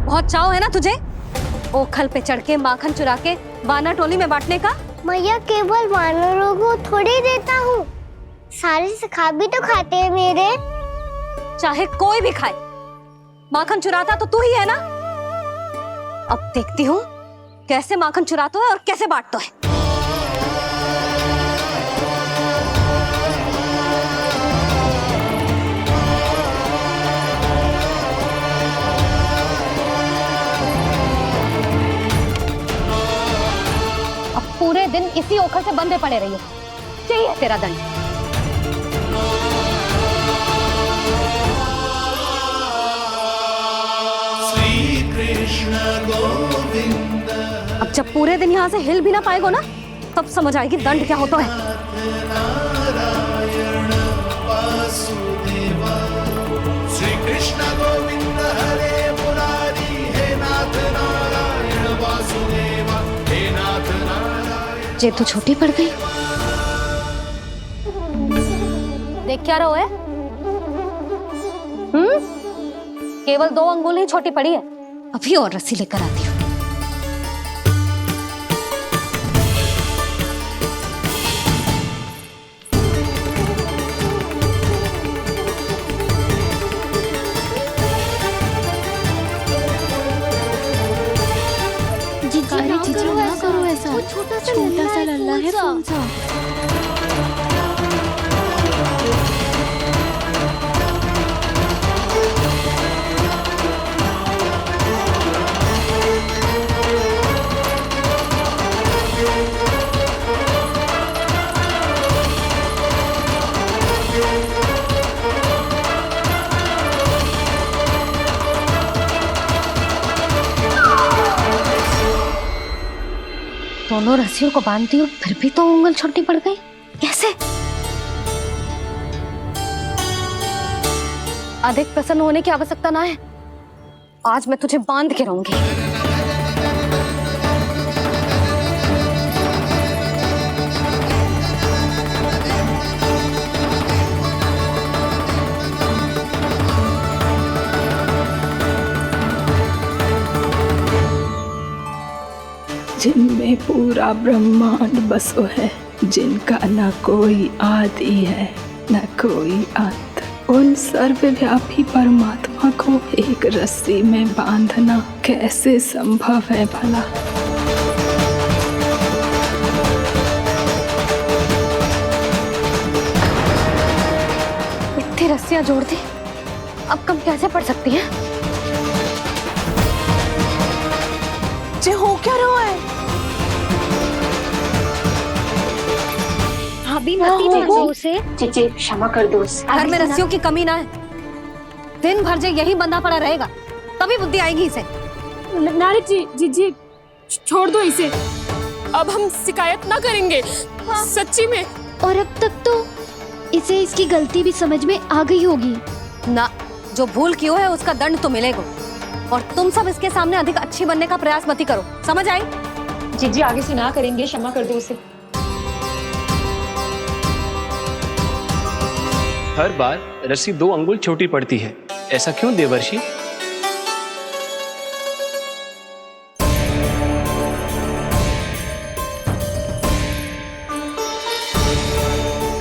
बहुत चाव है ना तुझे ओखल पे चढ़ के माखन चुरा के वानर टोली में बांटने का? मैया, केवल वानरों को थोड़ी देता हूँ, सारे सिखा भी तो खाते हैं मेरे। चाहे कोई भी खाए, माखन चुराता तो तू ही है ना। अब देखती हूँ कैसे माखन चुराता है और कैसे बांटता है। अब पूरे दिन इसी ओखल से बंधे पड़े रहिए, चाहिए तेरा दंड। अब जब पूरे दिन यहाँ से हिल भी ना पाएगो ना, तब समझ आएगी दंड क्या होता है। श्री कृष्ण गोविंद हरे मुरारी, हे नाथ नारायण वासुदेव, हे नाथ नारायण। जे तो छोटी पड़ गई। देख क्या रहो है? केवल 2 अंगुल ही छोटी पड़ी है, अभी और रस्सी लेकर आती हूँ। जीजी ना करो ऐसा, छोटा सा लल्ला है कौन सा। दोनों रस्सियों को बांध दी और फिर भी तो उंगल छोटी पड़ गई, कैसे? अधिक प्रसन्न होने की आवश्यकता ना है, आज मैं तुझे बांध के रहूंगी। जिनमें पूरा ब्रह्मांड बसो है, जिनका न कोई आदि है न कोई अंत, उन सर्वव्यापी परमात्मा को एक रस्सी में बांधना कैसे संभव है भला? इतनी रस्सियां जोड़ दी, अब कम कैसे पड़ सकती हैं? जे हो क्या रहा है? भाभी मती भेजो उसे। चीची क्षमा कर दो उसे। घर में रस्सियों की कमी ना है, दिन भर जो यही बंधा पड़ा रहेगा तभी बुद्धि आएगी इसे। नारी जी छोड़ दो इसे, अब हम शिकायत ना करेंगे। सच्ची में। और अब तक तो इसे इसकी गलती भी समझ में आ गई होगी ना। जो भूल की है उसका दंड तो मिलेगा, और तुम सब इसके सामने अधिक अच्छी बनने का प्रयास मत करो, समझ आई? जीजी आगे से ना करेंगे, क्षमा कर दो उसे। हर बार रस्सी 2 अंगुल छोटी पड़ती है, ऐसा क्यों देवर्षि?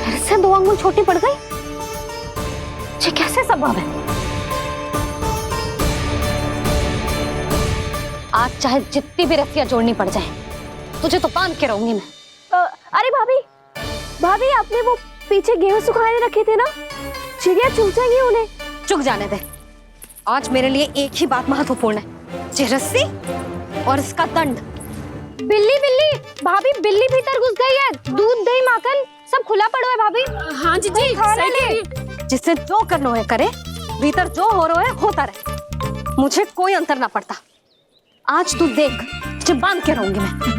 फिर से 2 अंगुल छोटी पड़ गई? ये कैसे संभव है? आज चाहे जितनी भी रस्सियां जोड़नी पड़ जाए, तुझे तो बांध के रहूंगी मैं। अरे भाभी आपने वो पीछे गेहूं सुखाने रखे थे ना, चिड़िया चुग जाएंगी उन्हें। चुग जाने दे, आज मेरे लिए एक ही बात महत्वपूर्ण है, ये रस्सी और इसका दंड। बिल्ली भाभी, बिल्ली भीतर घुस गई है। दूध दही माखन सब खुला पड़ा है भाभी। हाँ जी सही ले। जिससे जो करना है करे, भीतर जो हो रहा है होता रहे, मुझे कोई अंतर ना पड़ता। आज तू देख, तुझे बांध के रहूंगी मैं।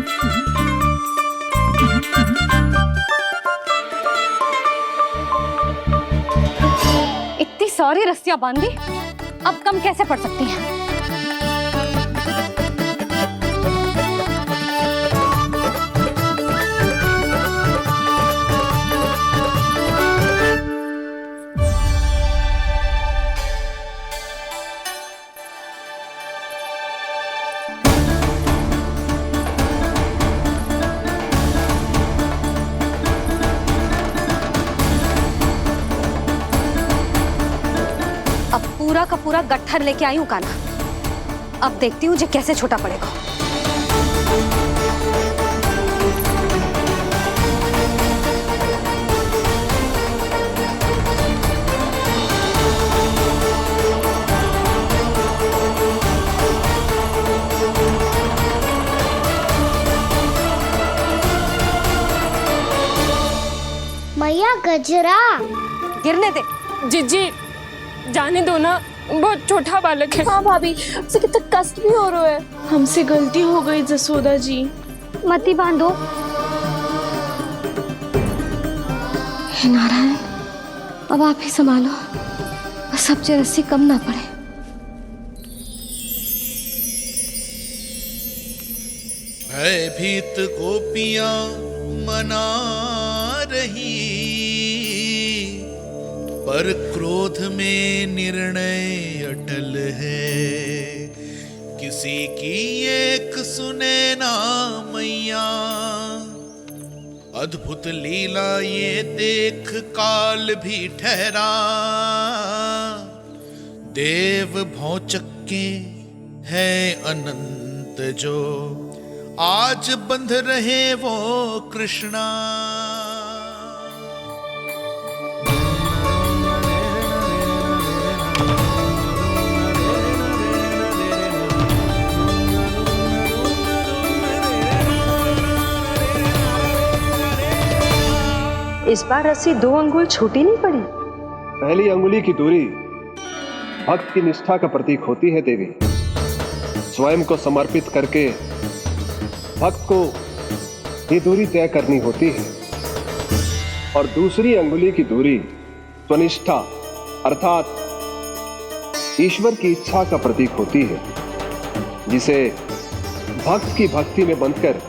इतनी सारी रस्सियां बांधी, अब कम कैसे पड़ सकती हैं? पूरा का पूरा गट्ठर लेके आई हूँ कान्हा, अब देखती हूँ जे कैसे छोटा पड़ेगा। मैया गजरा गिरने दे। जीजी जाने दो ना, बहुत छोटा बालक है। हाँ भाभी, उसे कितना कष्ट भी हो रहा है। हमसे गलती हो गई जसोदा जी। मती बांधो। हे नारायण, अब आप ही संभालो, बस अब जे रस्सी कम ना पड़े। भयभीत गोपियां मना रही, पर क्रोध में निर्णय अटल है। किसी की एक सुने ना मैया, अद्भुत लीला ये देख काल भी ठहरा। देव भौचक्के है अनंत जो, आज बंध रहे वो कृष्णा। इस बार रस्सी 2 अंगुल छोटी नहीं पड़ी। पहली अंगुली की दूरी भक्त की निष्ठा का प्रतीक होती है देवी। स्वयं को समर्पित करके भक्त को ये दूरी तय करनी होती है और दूसरी अंगुली की दूरी स्वनिष्ठा अर्थात ईश्वर की इच्छा का प्रतीक होती है, जिसे भक्त की भक्ति में बंधकर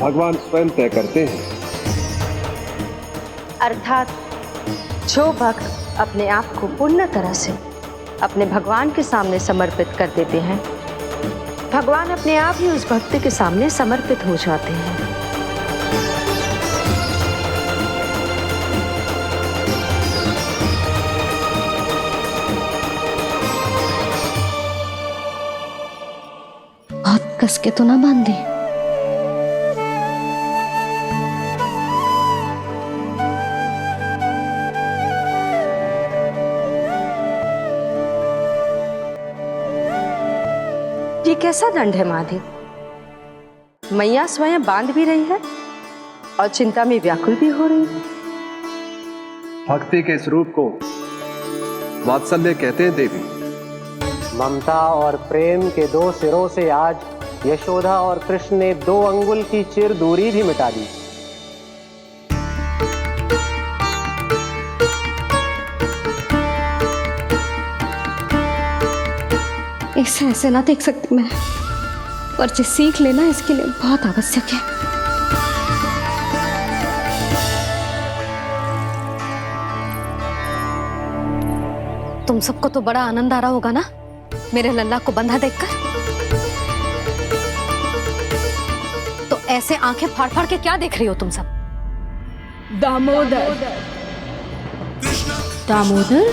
भगवान स्वयं तय करते हैं। अर्थात जो भक्त अपने आप को पूर्ण तरह से अपने भगवान के सामने समर्पित कर देते हैं, भगवान अपने आप ही उस भक्त के सामने समर्पित हो जाते हैं। बहुत कस के तो ना बांध दी। ये कैसा दंड है माधे? मैया स्वयं बांध भी रही है और चिंता में व्याकुल भी हो रही है। भक्ति के स्वरूप को वात्सल्य कहते हैं देवी। ममता और प्रेम के दो सिरों से आज यशोदा और कृष्ण ने 2 अंगुल की चिर दूरी भी मिटा दी। इसे ऐसे ना देख सकती मैं, पर जो सीख लेना इसके लिए बहुत आवश्यक है। तुम सबको तो बड़ा आनंद आ रहा होगा ना मेरे लल्ला को बंधा देखकर। तो ऐसे आंखें फाड़ फाड़ के क्या देख रही हो तुम सब? दामोदर दामोदर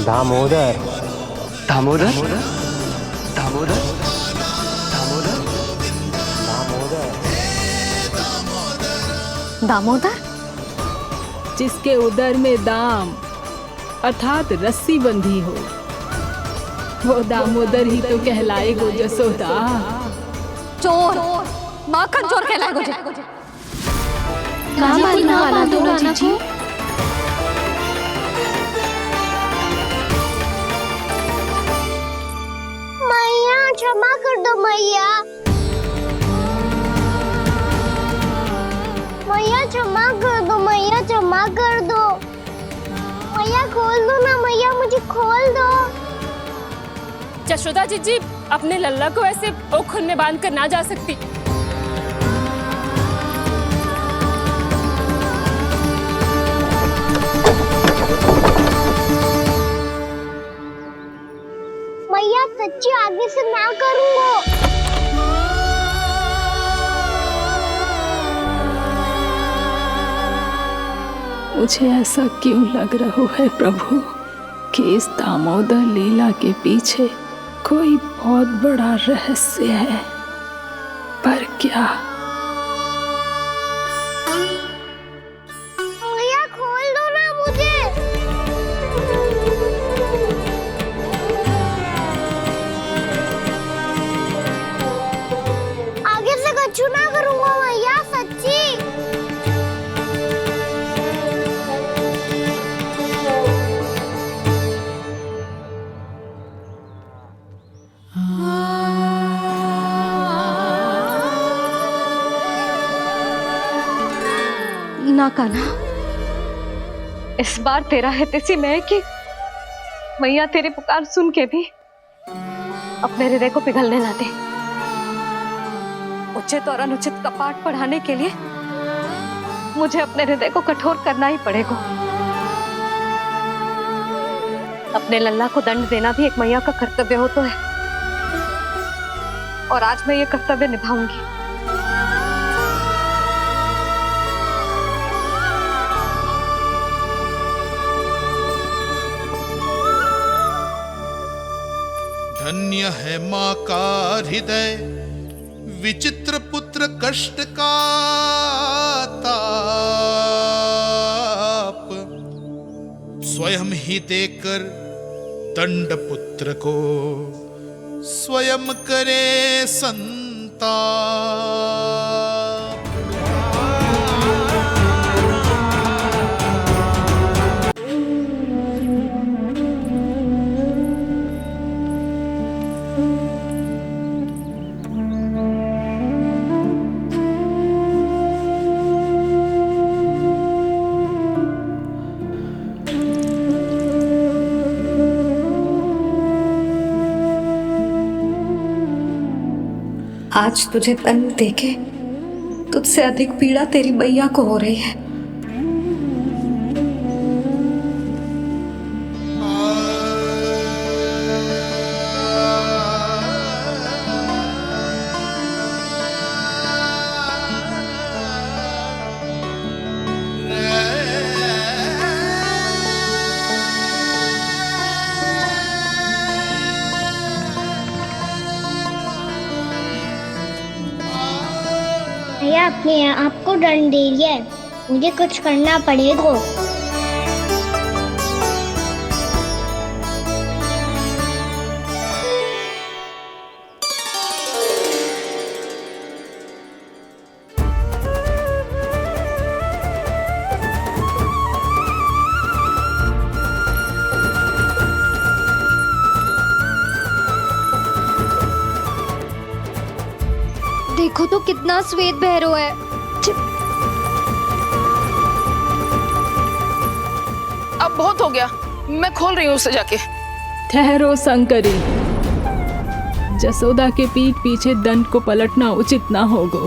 दामोदर दामोदर दामोदर दामोदर जिसके उदर में दाम अर्थात रस्सी बंधी हो, वो दामोदर ही तो कहलाएगो जसोदा। चोर, माखन चोर कहलाएगो जी। कहाँ बांधना वाला तो जीजी? मैया क्षमा कर दो मैया। मैया क्षमा कर दो, मैया क्षमा कर दो। मैया खोल दो ना मैया, मुझे खोल दो। यशोदा जीजी अपने लल्ला को ऐसे ओखुन में बांध कर ना जा सकती। मैया सच्ची आगे से ना करूँगा। मुझे ऐसा क्यों लग रहा है प्रभु कि इस दामोदर लीला के पीछे कोई बहुत बड़ा रहस्य है, पर क्या? मैया खोल दो ना मुझे। आगे से कछु ना करूँगा मैया, सच्ची। ना कान्हा, इस बार तेरा हित इसी में है कि मैया तेरी पुकार सुन के भी अपने हृदय को पिघलने ना दे। उचित और अनुचित कपाट पढ़ाने के लिए मुझे अपने हृदय को कठोर करना ही पड़ेगा। अपने लल्ला को दंड देना भी एक मैया का कर्तव्य हो तो है, और आज मैं ये कर्तव्य निभाऊंगी। धन्य है माँ का हृदय, विचित्र पुत्र कष्ट का ताप, स्वयं ही देकर दंड पुत्र को स्वयं करे संताप। आज तुझे दंड देके तुझसे अधिक पीड़ा तेरी मैया को हो रही है। भैया अपने आपको दंड दे रही है, मुझे कुछ करना पड़ेगा। देखो तो कितना श्वेत भैरव है। अब बहुत हो गया, मैं खोल रही हूँ उसे जाके। ठहरो शंकरी, जसोदा के पीठ पीछे दंड को पलटना उचित ना होगा।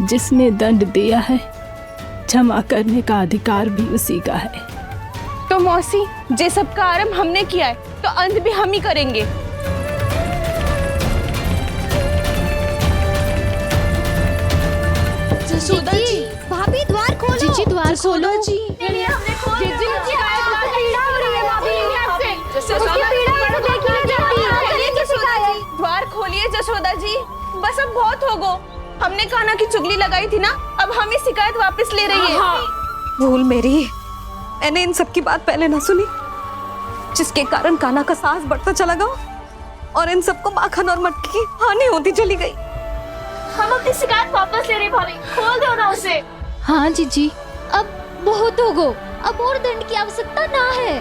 जिसने दंड दिया है क्षमा करने का अधिकार भी उसी का है। तो मौसी, जे सब का आरंभ हमने किया है तो अंत भी हम ही करेंगे। जसोदा जी, भाभी द्वार खोलो। जीजी द्वार खोलो। जी हमने खोल दिया। पीड़ा हो रही है भाभी, उसकी पीड़ा है, देखी नहीं जाती। द्वार खोलिए जसोदा जी, बस अब बहुत हो गो। हमने कान्हा की चुगली लगाई थी ना, अब हम ही शिकायत वापस ले रही है। भूल मेरी, मैंने इन सब की बात पहले ना सुनी, जिसके कारण कान्हा का साहस बढ़ता चला गया और इन सबको माखन और मटकी की हानि होती चली गई। हम अपनी शिकायत वापस ले रहे भाभी, खोल दो ना उसे। हाँ जीजी, अब बहुत हो गो, अब और दंड की आवश्यकता ना है।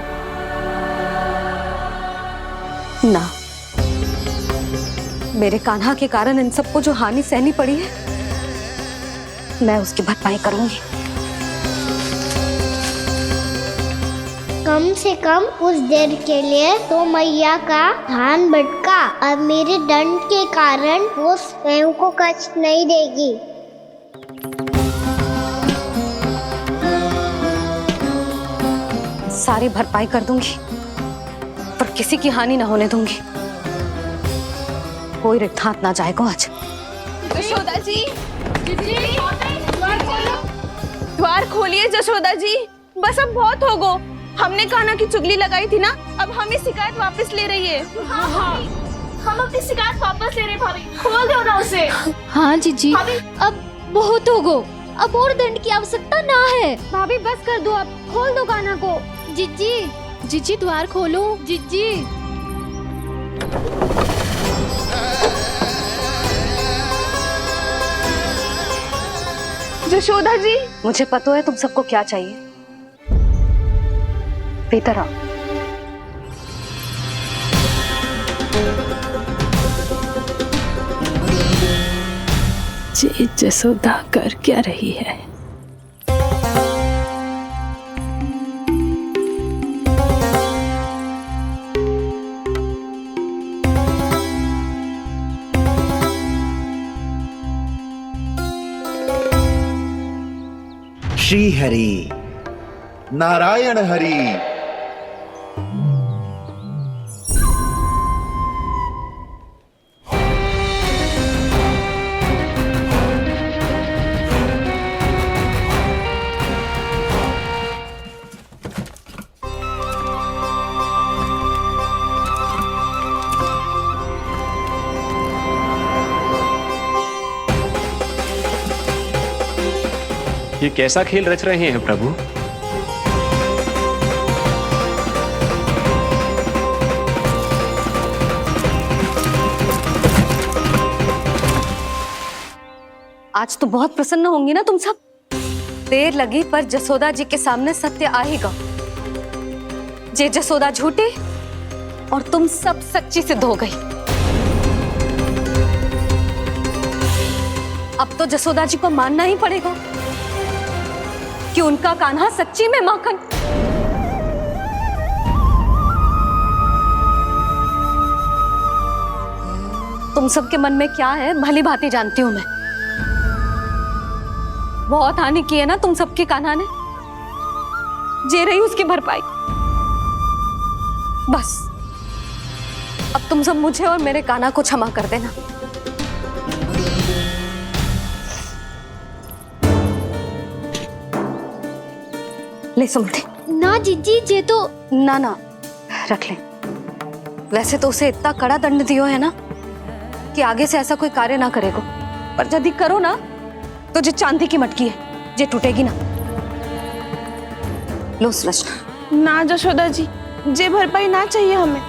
ना, मेरे कान्हा के कारण इन सबको जो हानि सहनी पड़ी है, मैं उसकी भरपाई करूंगी। कम से कम उस देर के लिए तो मैया का ध्यान भटका, अब मेरे दंड के कारण वो स्वयं को कष्ट नहीं देगी। सारी भरपाई कर दूंगी, पर किसी की हानि ना होने दूंगी। कोई रिक्त हाथ ना जाएगा आज। जसोदा जी, द्वार खोलिए जसोदा जी, बस अब बहुत हो गो। हमने कान्हा की चुगली लगाई थी ना, अब हम ही शिकायत वापस ले रही है। हम अपनी शिकायत वापस ले रहे भाभी, खोल दो ना उसे। हाँ जीजी, अब बहुत हो गो, अब और दंड की आवश्यकता ना है। भाभी बस कर दो, अब खोल दो कान्हा को। जीजी, जीजी द्वार खोलो। जीजी जशोदा जी, मुझे पता है तुम सबको क्या चाहिए। भीतर आओ। जी जसोदा कर क्या रही है? श्री हरि नारायण हरि। ये कैसा खेल रच रहे हैं प्रभु? आज तो बहुत प्रसन्न होंगी ना तुम सब। देर लगी पर जसोदा जी के सामने सत्य आएगा। जे जसोदा झूठी और तुम सब सच्ची सिद्ध हो गई। अब तो जसोदा जी को मानना ही पड़ेगा कि उनका कान्हा सच्ची में माखन। तुम सबके मन में क्या है भली भांति जानती हूं मैं। बहुत हानि की है ना तुम सबके कान्हा ने, जे रही उसकी भरपाई। बस अब तुम सब मुझे और मेरे कान्हा को क्षमा कर देना। ले सुमति। ना जीजी, जे तो ना ना रख ले। वैसे तो उसे इतना कड़ा दंड दियो है ना कि आगे से ऐसा कोई कार्य ना करेगो, पर यदि करो ना तो जो चांदी की मटकी है जे टूटेगी ना। लो सुलक्षणा। ना जशोदा जी, जे भरपाई ना चाहिए हमें।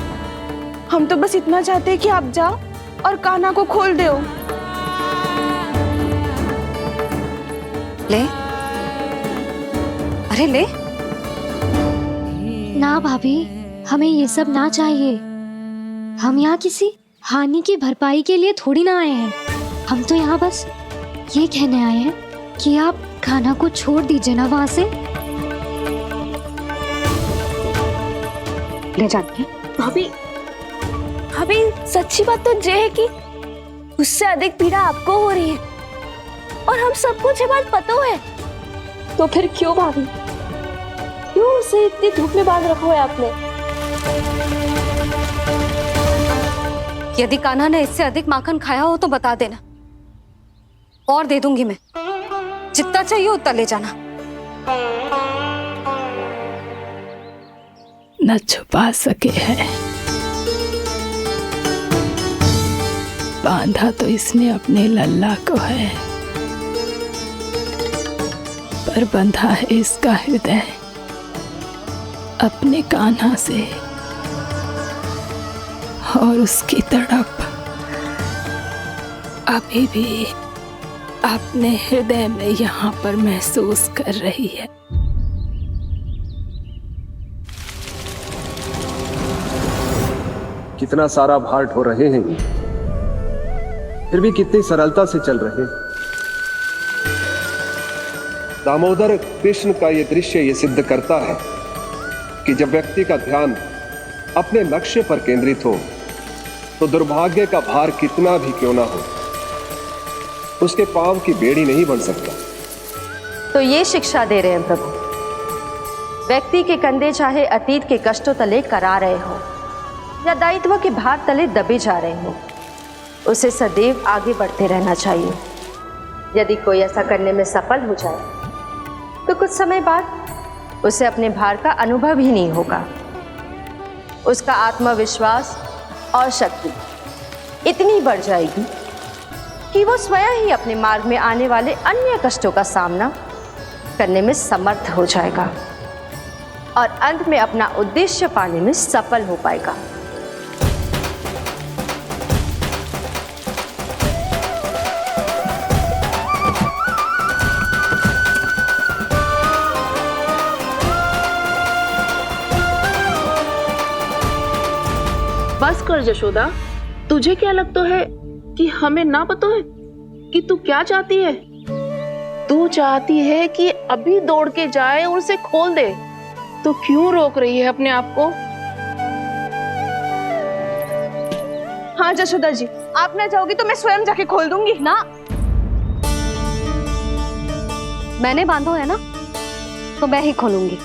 हम तो बस इतना चाहते हैं कि आप जाओ और कान्हा को खोल दो। ले, अरे ले। ना भाभी, हमें ये सब ना चाहिए। हम यहाँ किसी हानि की भरपाई के लिए थोड़ी ना आए हैं। हम तो यहाँ बस ये कहने आए हैं कि आप कान्हा को छोड़ दीजिए ना वहां से। ले जाती भाभी, भाभी सच्ची बात तो ये है कि उससे अधिक पीड़ा आपको हो रही है और हम सबको ये बात पता है। तो फिर क्यों भाभी, क्यों उसे इतनी धूप में बांध रखा है आपने? यदि कान्हा ने इससे अधिक माखन खाया हो तो बता देना, और दे दूंगी मैं। जितना चाहिए उतना ले जाना। न छुपा सके है, बांधा तो इसने अपने लल्ला को है, पर बंधा है इसका हृदय अपने कान्हा से। और उसकी तड़प अभी भी अपने हृदय में यहाँ पर महसूस कर रही है। कितना सारा भार ढो रहे हैं, फिर भी कितनी सरलता से चल रहे हैं। दामोदर कृष्ण का यह दृश्य ये सिद्ध करता है कि जब व्यक्ति का ध्यान अपने लक्ष्य पर केंद्रित हो तो दुर्भाग्य का भार कितना भी क्यों ना हो, उसके पांव की बेड़ी नहीं बन सकता। तो ये शिक्षा दे रहे हैं प्रभु, व्यक्ति के कंधे चाहे अतीत के कष्टों तले करा रहे हो या दायित्व के भार तले दबे जा रहे हो, उसे सदैव आगे बढ़ते रहना चाहिए। यदि कोई ऐसा करने में सफल हो जाए तो कुछ समय बाद उसे अपने भार का अनुभव ही नहीं होगा। उसका आत्मविश्वास और शक्ति इतनी बढ़ जाएगी कि वो स्वयं ही अपने मार्ग में आने वाले अन्य कष्टों का सामना करने में समर्थ हो जाएगा और अंत में अपना उद्देश्य पाने में सफल हो पाएगा। बस कर जशोदा, तुझे क्या लगता है कि हमें ना पता है कि तू क्या चाहती है? तू चाहती है कि अभी दौड़ के जाए और उसे खोल दे, तो क्यों रोक रही है अपने आप को? हाँ जशोदा जी, आप ना जाओगी तो मैं स्वयं जाके खोल दूंगी। ना, मैंने बांधो है ना, तो मैं ही खोलूंगी।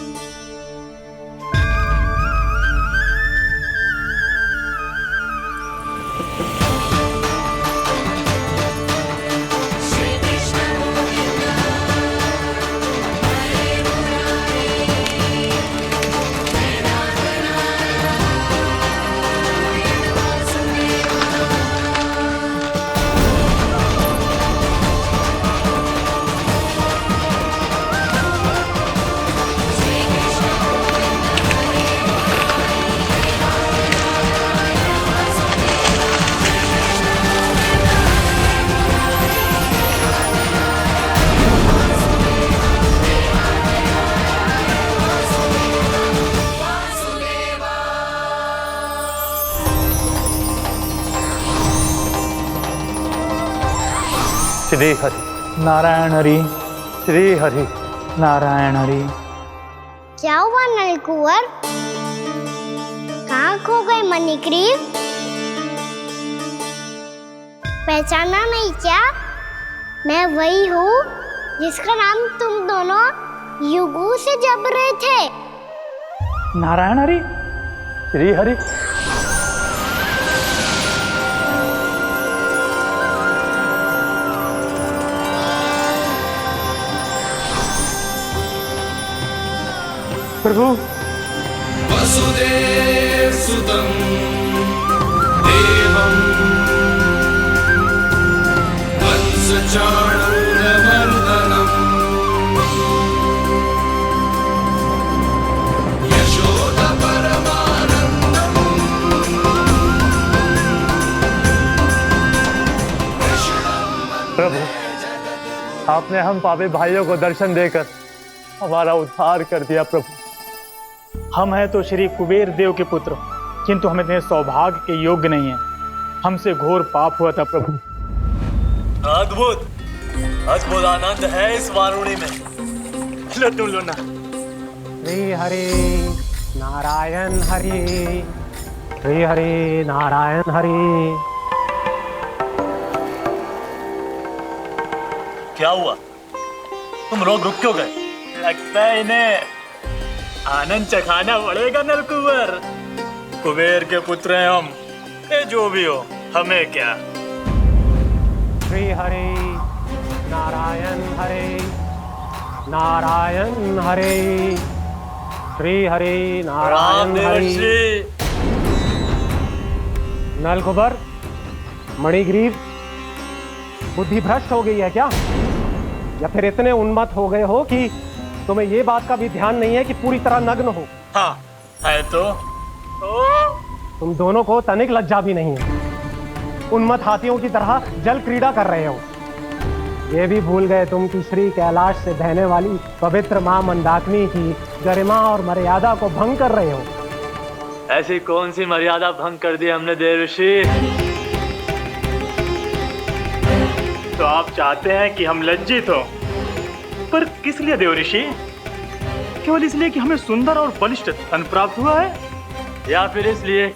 श्री हरि नारायण हरि, श्री हरि नारायण हरि। क्या हुआ नलकुंवर? कहाँ खो गए मणिग्रीव? पहचाना नहीं क्या? मैं वही हूँ जिसका नाम तुम दोनों युगों से जप रहे थे। नारायण हरि, श्री हरि। प्रभु, वसुदेव सुतं देवं वत्सचाणूरमर्दनम् यशोदा परमानन्दम् प्रभु, आपने हम पापी भाइयों को दर्शन देकर हमारा उद्धार कर दिया। प्रभु, हम हैं तो श्री कुबेर देव के पुत्र, किंतु हम इतने सौभाग्य के योग्य नहीं हैं। हमसे घोर पाप हुआ था प्रभु। अद्भुत अद्भुत आनंद है इस वारुणी में। लो तुम लो ना। श्री हरि नारायण हरि, श्री हरि नारायण हरि। क्या हुआ? तुम लोग रुक क्यों गए? लगता है इन्हें आनंद चखाना पड़ेगा नलकुंवर। कुबेर के पुत्र हैं हम, ये जो भी हो हमें क्या। श्री हरि नारायण हरि, नारायण हरि, श्री हरि नारायण हरि। नलकुबर, मणिग्रीव, बुद्धि भ्रष्ट हो गई है क्या? या फिर इतने उन्मत्त हो गए हो कि तुम्हें ये बात का भी ध्यान नहीं है कि पूरी तरह नग्न हो? हाँ है तो। तुम दोनों को तनिक लज्जा भी नहीं है। उन्मत्त हाथियों की तरह जल क्रीड़ा कर रहे हो। ये भी भूल गए तुम कि श्री कैलाश से बहने वाली पवित्र मां मंदाकिनी की गरिमा और मर्यादा को भंग कर रहे हो। ऐसी कौन सी मर्यादा भंग कर दी हमने देवर्षि? तो आप चाहते हैं कि हम लज्जित हो, पर किस लिए देवर्षि? केवल इसलिए कि हमें सुंदर और बलिष्ठ धन प्राप्त हुआ है, या फिर इसलिए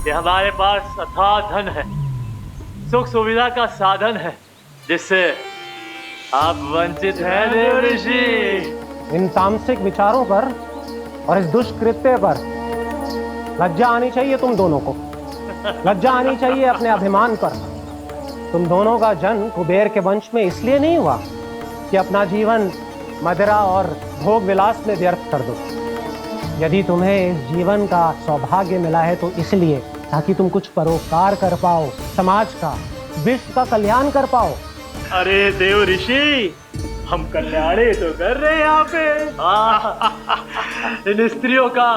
कि हमारे पास अथाह धन है, सुख सुविधा का साधन है, जिससे आप वंचित हैं देवर्षि? इन तामसिक विचारों पर और इस दुष्कृत्य पर लज्जा आनी चाहिए तुम दोनों को। लज्जा आनी चाहिए अपने अभिमान पर। तुम दोनों का जन्म कुबेर के वंश में इसलिए नहीं हुआ कि अपना जीवन मदिरा और भोग विलास में व्यर्थ कर दो। यदि तुम्हें इस जीवन का सौभाग्य मिला है तो इसलिए ताकि तुम कुछ परोपकार कर पाओ, समाज का, विश्व का कल्याण कर पाओ। अरे देव ऋषि, हम कल्याण तो कर रहे हैं यहाँ पे। इन स्त्रियों का,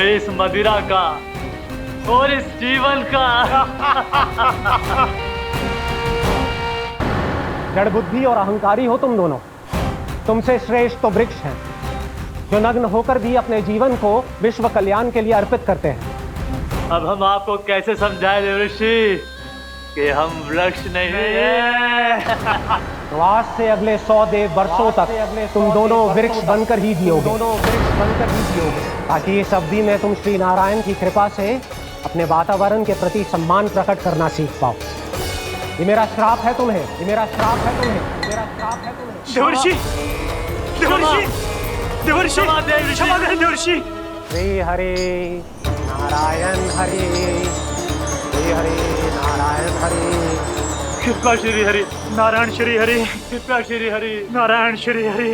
इस मदिरा का और इस जीवन का। जड़ बुद्धि और अहंकारी हो तुम दोनों। तुमसे श्रेष्ठ तो वृक्ष हैं, जो नग्न होकर भी अपने जीवन को विश्व कल्याण के लिए अर्पित करते हैं। अब हम आपको कैसे समझाएं देवर्षि कि हम वृक्ष नहीं हैं? तो आज से अगले 100 देव वर्षों तक तुम दोनों वृक्ष बनकर ही जियोगे, ताकि इस अवधि में तुम श्री नारायण की कृपा से अपने वातावरण के प्रति सम्मान प्रकट करना सीख पाओ। ये मेरा श्राप है तुम्हें, ये मेरा श्राप है तुम्हें, मेरा श्राप है तुम्हें। देवर्षि, देवर्षि, देवर्षि, क्षमा करें देवर्षि। श्री हरि नारायण हरि, श्री हरि नारायण हरि। कृपा श्री हरि नारायण श्री हरि, कृपा श्री हरि नारायण श्री हरि।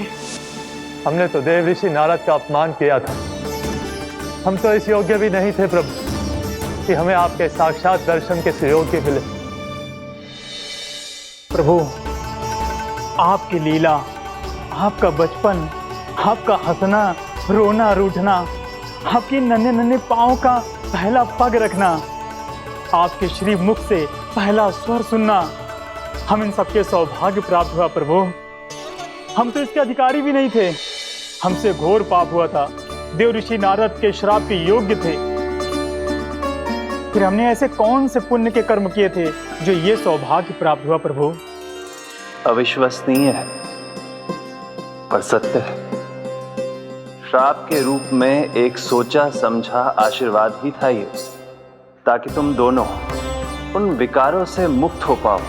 हमने तो देव ऋषि नारद का अपमान किया था। हम तो इस योग्य भी नहीं थे प्रभु कि हमें आपके साक्षात दर्शन के सुयोग्य मिले। प्रभु, आपकी लीला, आपका बचपन, आपका हंसना, रोना, रूठना, आपकी नन्हे नन्हे पाँव का पहला पग रखना, आपके श्री मुख से पहला स्वर सुनना, हम इन सबके सौभाग्य प्राप्त हुआ प्रभु। हम तो इसके अधिकारी भी नहीं थे। हमसे घोर पाप हुआ था, देव ऋषि नारद के श्राप के योग्य थे। फिर हमने ऐसे कौन से पुण्य के कर्म किए थे जो ये सौभाग्य प्राप्त हुआ प्रभु? अविश्वसनीय है पर सत्य है। श्राप के रूप में एक सोचा समझा आशीर्वाद ही था ये, ताकि तुम दोनों उन विकारों से मुक्त हो पाओ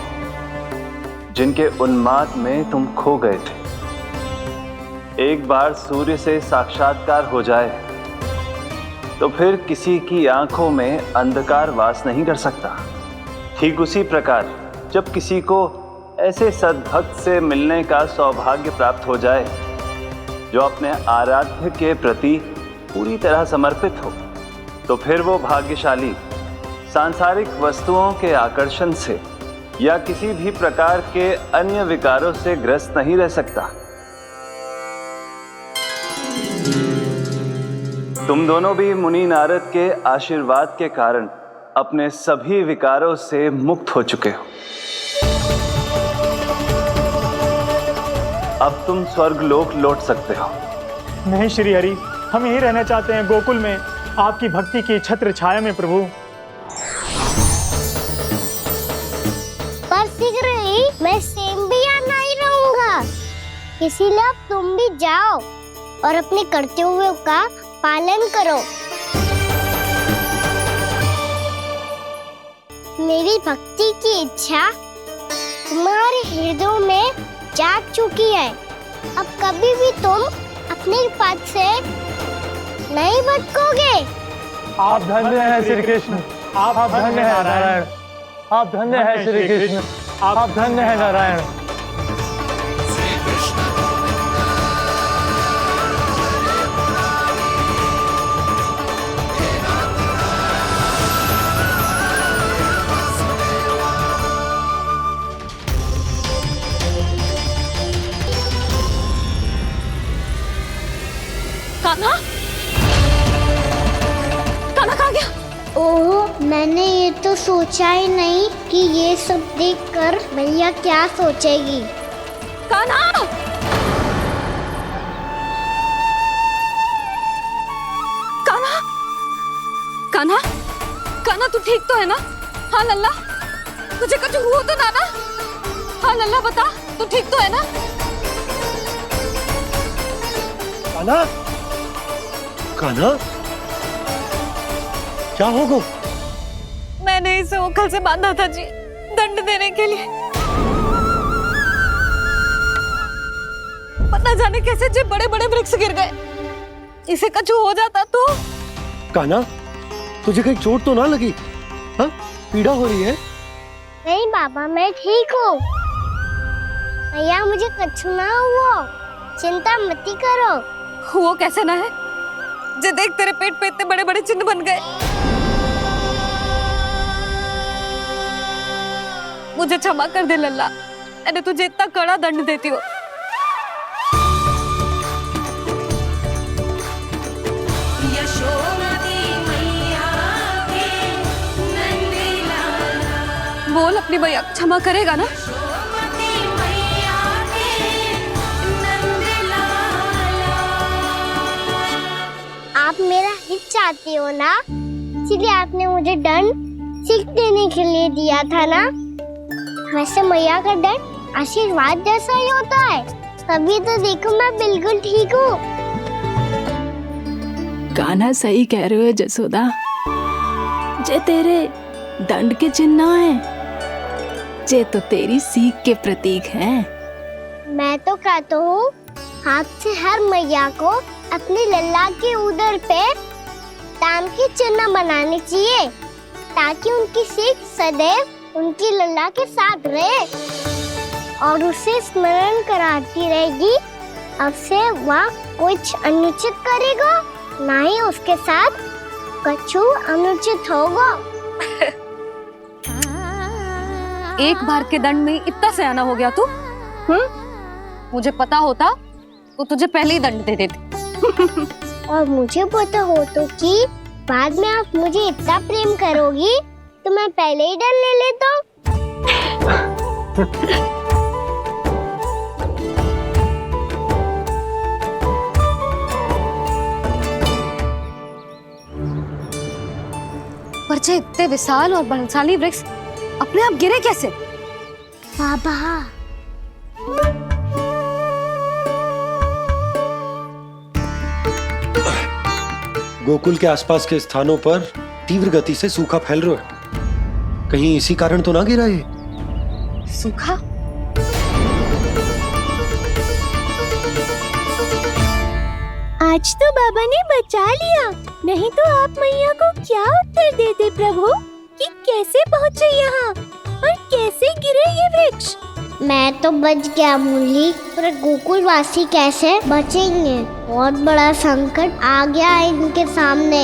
जिनके उन्माद में तुम खो गए थे। एक बार सूर्य से साक्षात्कार हो जाए तो फिर किसी की आंखों में अंधकार वास नहीं कर सकता। ठीक उसी प्रकार जब किसी को ऐसे सद्भक्त से मिलने का सौभाग्य प्राप्त हो जाए जो अपने आराध्य के प्रति पूरी तरह समर्पित हो, तो फिर वो भाग्यशाली सांसारिक वस्तुओं के आकर्षण से या किसी भी प्रकार के अन्य विकारों से ग्रस्त नहीं रह सकता। तुम दोनों भी मुनि नारद के आशीर्वाद के कारण अपने सभी विकारों से मुक्त हो चुके हो। अब तुम स्वर्गलोक लौट सकते हो। नहीं श्री हरि, हम यही रहना चाहते हैं गोकुल में, आपकी भक्ति की छत्र छाया में प्रभु। पर शीघ्र ही मैं सेम्बिया नहीं रहूंगा, इसीलिए अब तुम भी जाओ और अपने कर्तव्यों का पालन करो। मेरी भक्ति की इच्छा तुम्हारे हृदयों में जाग चुकी है। अब कभी भी तुम अपने पद से नहीं भटकोगे। आप धन्य हैं श्री कृष्ण, आप धन्य हैं नारायण, आप धन्य हैं श्री कृष्ण, आप धन्य हैं नारायण। कान्हा, कान्हा कहाँ गया? ओह, मैंने ये तो सोचा ही नहीं कि ये सब देखकर मैया क्या सोचेगी। कान्हा! कान्हा! कान्हा! कान्हा तू ठीक तो है ना? हाँ लल्ला, तुझे कुछ हुआ तो ना ना? हाँ लल्ला बता, तू ठीक तो है ना? कान्हा, कान्हा, क्या होगा? मैंने इसे ओखल से बांधा था जी, दंड देने के लिए। पता जाने कैसे जो बड़े बड़े वृक्ष गिर गए। इसे कुछ हो जाता तो? कान्हा, तुझे कहीं चोट तो ना लगी? हाँ, पीड़ा हो रही है? नहीं बाबा, मैं ठीक हूँ। भैया मुझे कुछ ना हुआ, चिंता मत करो। वो कैसे ना है? जे देख तेरे पेट पे इतने बड़े बड़े चिन्ह बन गए। मुझे क्षमा कर दे लल्ला, मैंने तुझे इतना कड़ा दंड देती हो। बोल अपनी भैया क्षमा करेगा ना? आप मेरा हित चाहते हो ना, इसलिए आपने मुझे दंड सीख देने के लिए दिया था ना। वैसे मैया का दंड आशीर्वाद जैसा ही होता है, तभी तो देखो मैं बिल्कुल ठीक हूँ। कान्हा सही कह रहे हो जसोदा, जे तेरे दंड के चिन्ह है, जे तो तेरी सीख के प्रतीक हैं। मैं तो कहता हूँ हाथ से हर मैया को अपनी लल्ला के उदर पे ताम के चिन्ह बनाने चाहिए, ताकि उनकी सीख सदैव उनकी लल्ला के साथ रहे और उसे स्मरण कराती रहेगी। अब से वह कुछ अनुचित करेगा, ना ही उसके साथ कुछ अनुचित होगा। एक बार के दंड में इतना सयाना हो गया तू? मुझे पता होता तो तुझे पहले ही दंड दे देती। और मुझे पता हो तो कि बाद में आप मुझे इतना प्रेम करोगी तो मैं पहले ही दंड ले लेता। पर जे इतने विशाल और बलशाली वृक्ष अपने आप गिरे कैसे? बाबा, गोकुल के आसपास के स्थानों पर तीव्र गति से सूखा फैल रहा है। कहीं इसी कारण तो ना गिरा ये? सूखा? आज तो बाबा ने बचा लिया, नहीं तो आप मैया को क्या उत्तर देते प्रभु कि कैसे पहुँचे यहाँ और कैसे गिरे ये वृक्ष। मैं तो बच गया मुरली, पर गोकुलवासी कैसे बचेंगे? बहुत बड़ा संकट आ गया है इनके सामने।